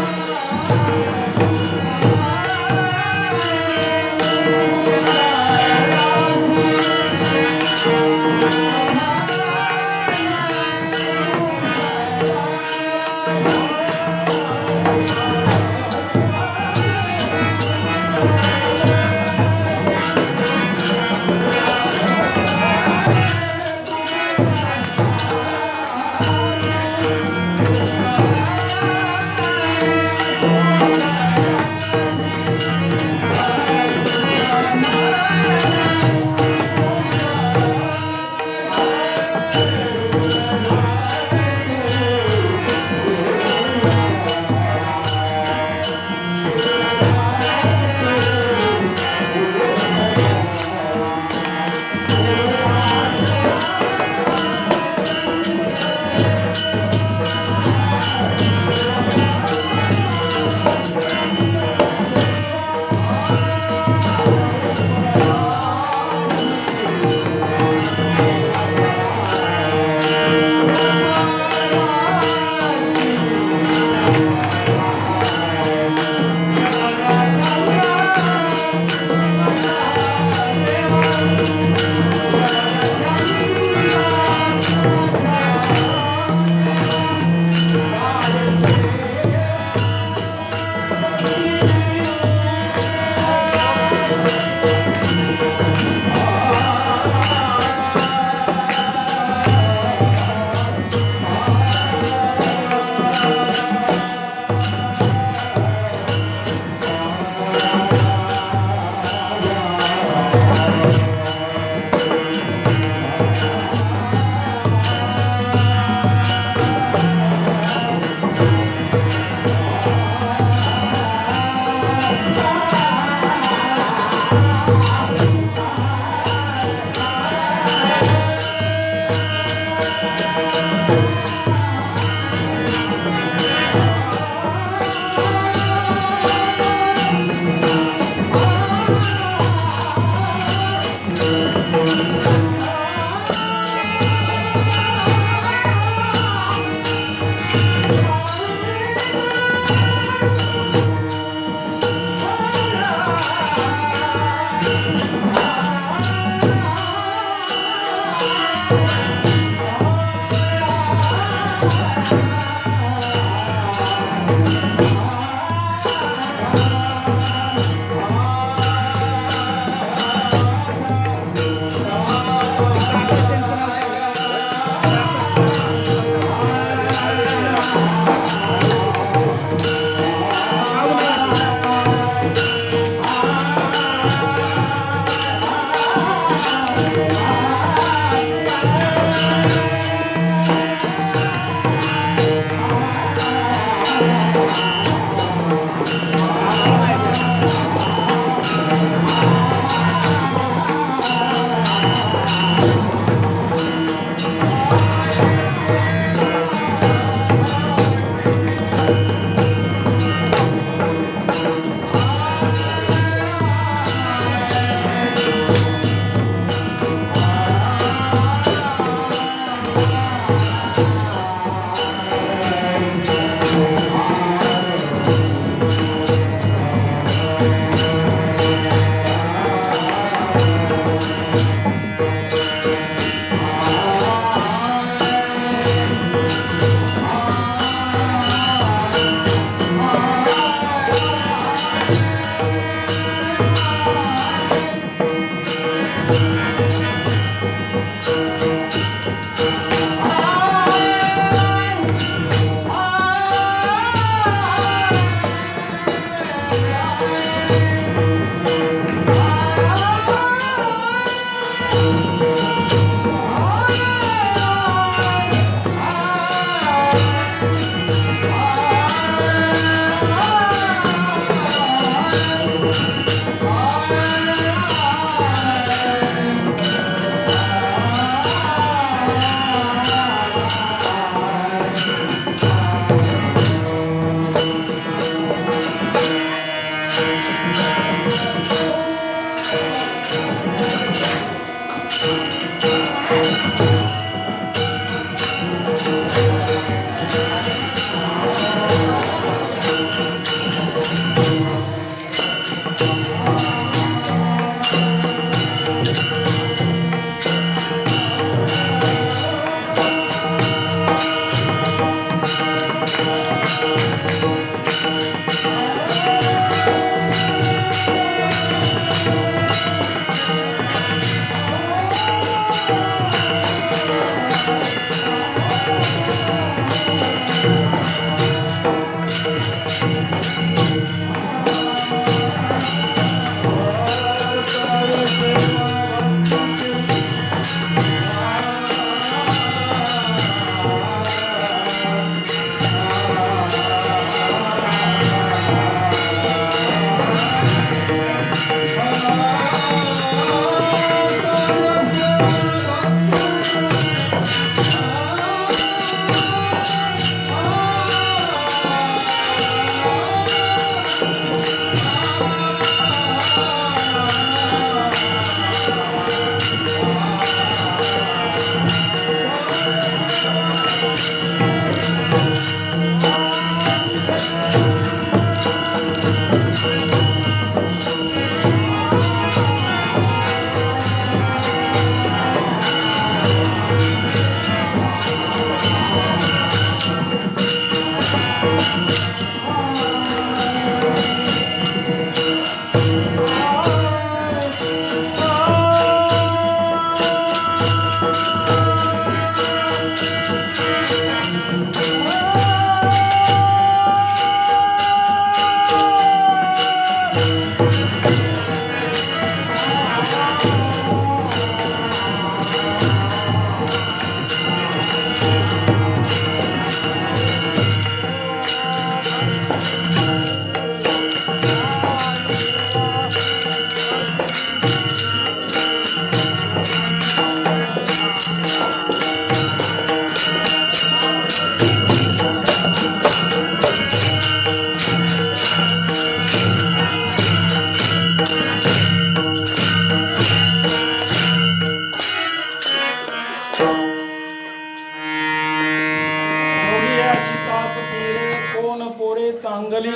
चांगली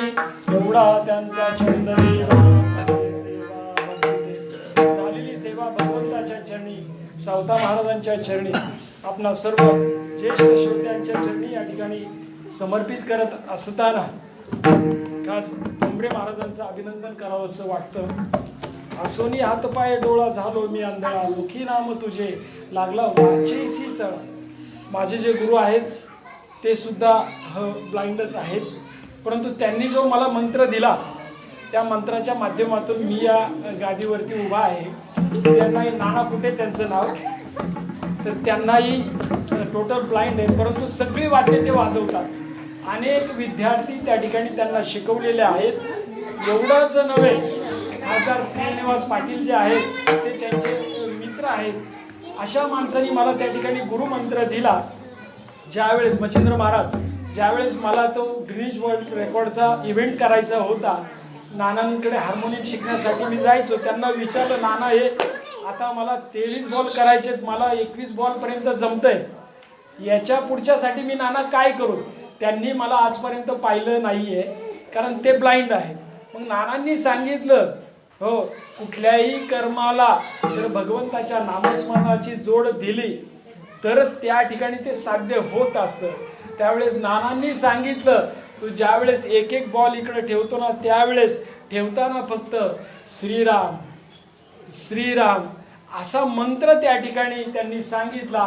एवढा त्यांचा छंद झालेली सेवा भगवंताच्या चरणी, सावता महाराजांच्या चरणी, आपणा सर्व ज्येष्ठ श्रोत्यांच्या चरणी या ठिकाणी समर्पित करत असताना खास ठोंबरे महाराजांचं अभिनंदन करावं असं वाटतं. असोनी हातपाय डोळा झालो मी आंधळा, मुखी नाम तुझे लागला वाचेसी चळा. माझे जे गुरु आहेत ते सुद्धा ब्लाइंडच आहेत, परंतु त्यांनी जो मला मंत्र दिला त्या मंत्राच्या माध्यमातून मी या गादीवरती उभा आहे. त्यांनाही नाना कुठे त्यांचं नाव, तर त्यांनाही टोटल ब्लाइंड आहे, परंतु सगळी वाद्ये ते वाजवतात. अनेक विद्यार्थी त्या ठिकाणी त्यांना शिकवलेले आहेत. एवढंच नव्हे, खासदार श्रीनिवास पाटील जे आहेत ते त्यांचे मित्र आहेत. अशा माणसांनी मला त्या ठिकाणी गुरुमंत्र दिला. ज्यावेळेस मच्छिंद्र महाराज, ज्यावेळेस मला तो ग्रीनिच वर्ल्ड रेकॉर्डचा इव्हेंट करायचा होता, नानांकडे हार्मोनियम शिकण्यासाठी मी जायचो. त्यांना विचारलं, नाना हे आता मला 23 बॉल करायचे, मला 21 बॉलपर्यंत जमतंय, याच्या पुढच्यासाठी मी नाना काय करू? त्यांनी मला आजपर्यंत पाहिलं नाही आहे, कारण ते ब्लाइंड आहे. मग नानांनी सांगितलं, हो, कुठल्याही कर्माला जर भगवंताच्या नामस्मरणाची जोड दिली तर त्या ठिकाणी ते साध्य होत असतं. त्यावेळेस नानांनी सांगितलं, तू ज्यावेळेस एक एक बॉल इकडे ठेवतो ना, त्यावेळेस ठेवताना फक्त श्रीराम श्रीराम असा मंत्र त्या ठिकाणी त्यांनी सांगितला.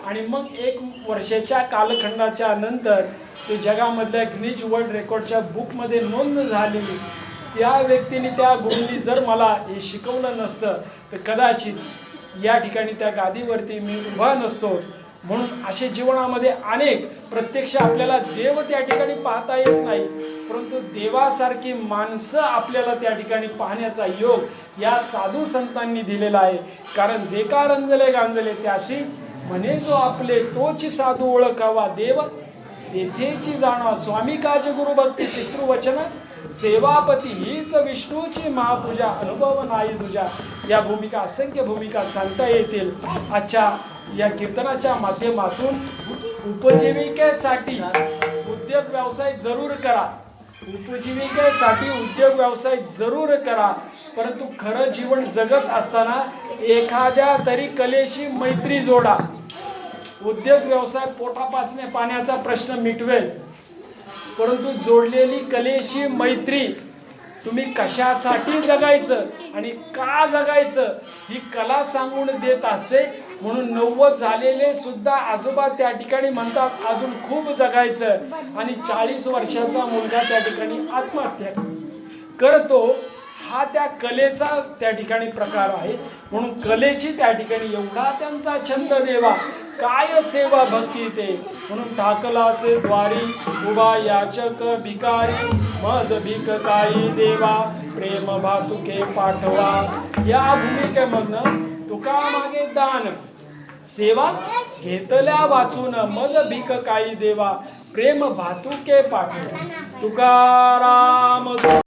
आणि मग 1 वर्षाच्या कालखंडाच्या नंतर ते जगामधल्या गिनीज वर्ल्ड रेकॉर्डच्या बुकमध्ये नोंद झाली. त्या व्यक्तीने त्या गुरुनी जर मला हे शिकवलं नसतं तर कदाचित या ठिकाणी त्या गादीवरती मी उभा नसतो. म्हणून असे जीवनामध्ये अनेक प्रत्यक्ष आपल्याला देव त्या ठिकाणी पाहता येत नाही, परंतु देवासारखी माणसं आपल्याला त्या ठिकाणी पाहण्याचा योग या साधू संतांनी दिलेला आहे. कारण जे का रंजले गांजले त्यासी म्हणे जो आपले तोची साधू ओळखावा देव तेथेची जाणवा. स्वामी काज गुरु भक्ती पितृवचन सेवापती हीच विष्णूची महापूजा अनुभव नाही तुझ्या. या भूमिका असंख्य भूमिका सांगता येतील. आजच्या या कीर्तनाच्या माध्यमातून उपजीविकेसाठी उद्योग व्यवसाय जरूर करा, उपजीविकेसाठी उद्योग व्यवसाय जरूर करा, परंतु खरं जीवन जगत असताना एखाद्या तरी कलेशी मैत्री जोडा. उद्योग व्यवसाय पोटापाचण्या पाण्याचा प्रश्न मिटवेल, परंतु जोडलेली कलेशी मैत्री तुम्ही कशासाठी जगायचं आणि का जगायचं ही कला सांगून देत असते. म्हणून 90 झालेले सुद्धा आजोबा त्या ठिकाणी म्हणतात अजून खूप जगायचं आणि 40 वर्षाचा मुलगा त्या ठिकाणी आत्महत्या करतो. हा त्या कलेचा त्या ठिकाणी प्रकार आहे. म्हणून कलेची त्या ठिकाणी एवढा त्यांचा छंद देवा काय सेवा भक्ती ते. म्हणून टाकलासे द्वारी उभा याचक भिकारी मज भीक काही देवा प्रेम भातुके पाठवा. या भूमिकेमधनं तुका मागे दान सेवा घेतल्या वाचून मज भीक काही देवा प्रेम भातुके पाठवा. तुकाराम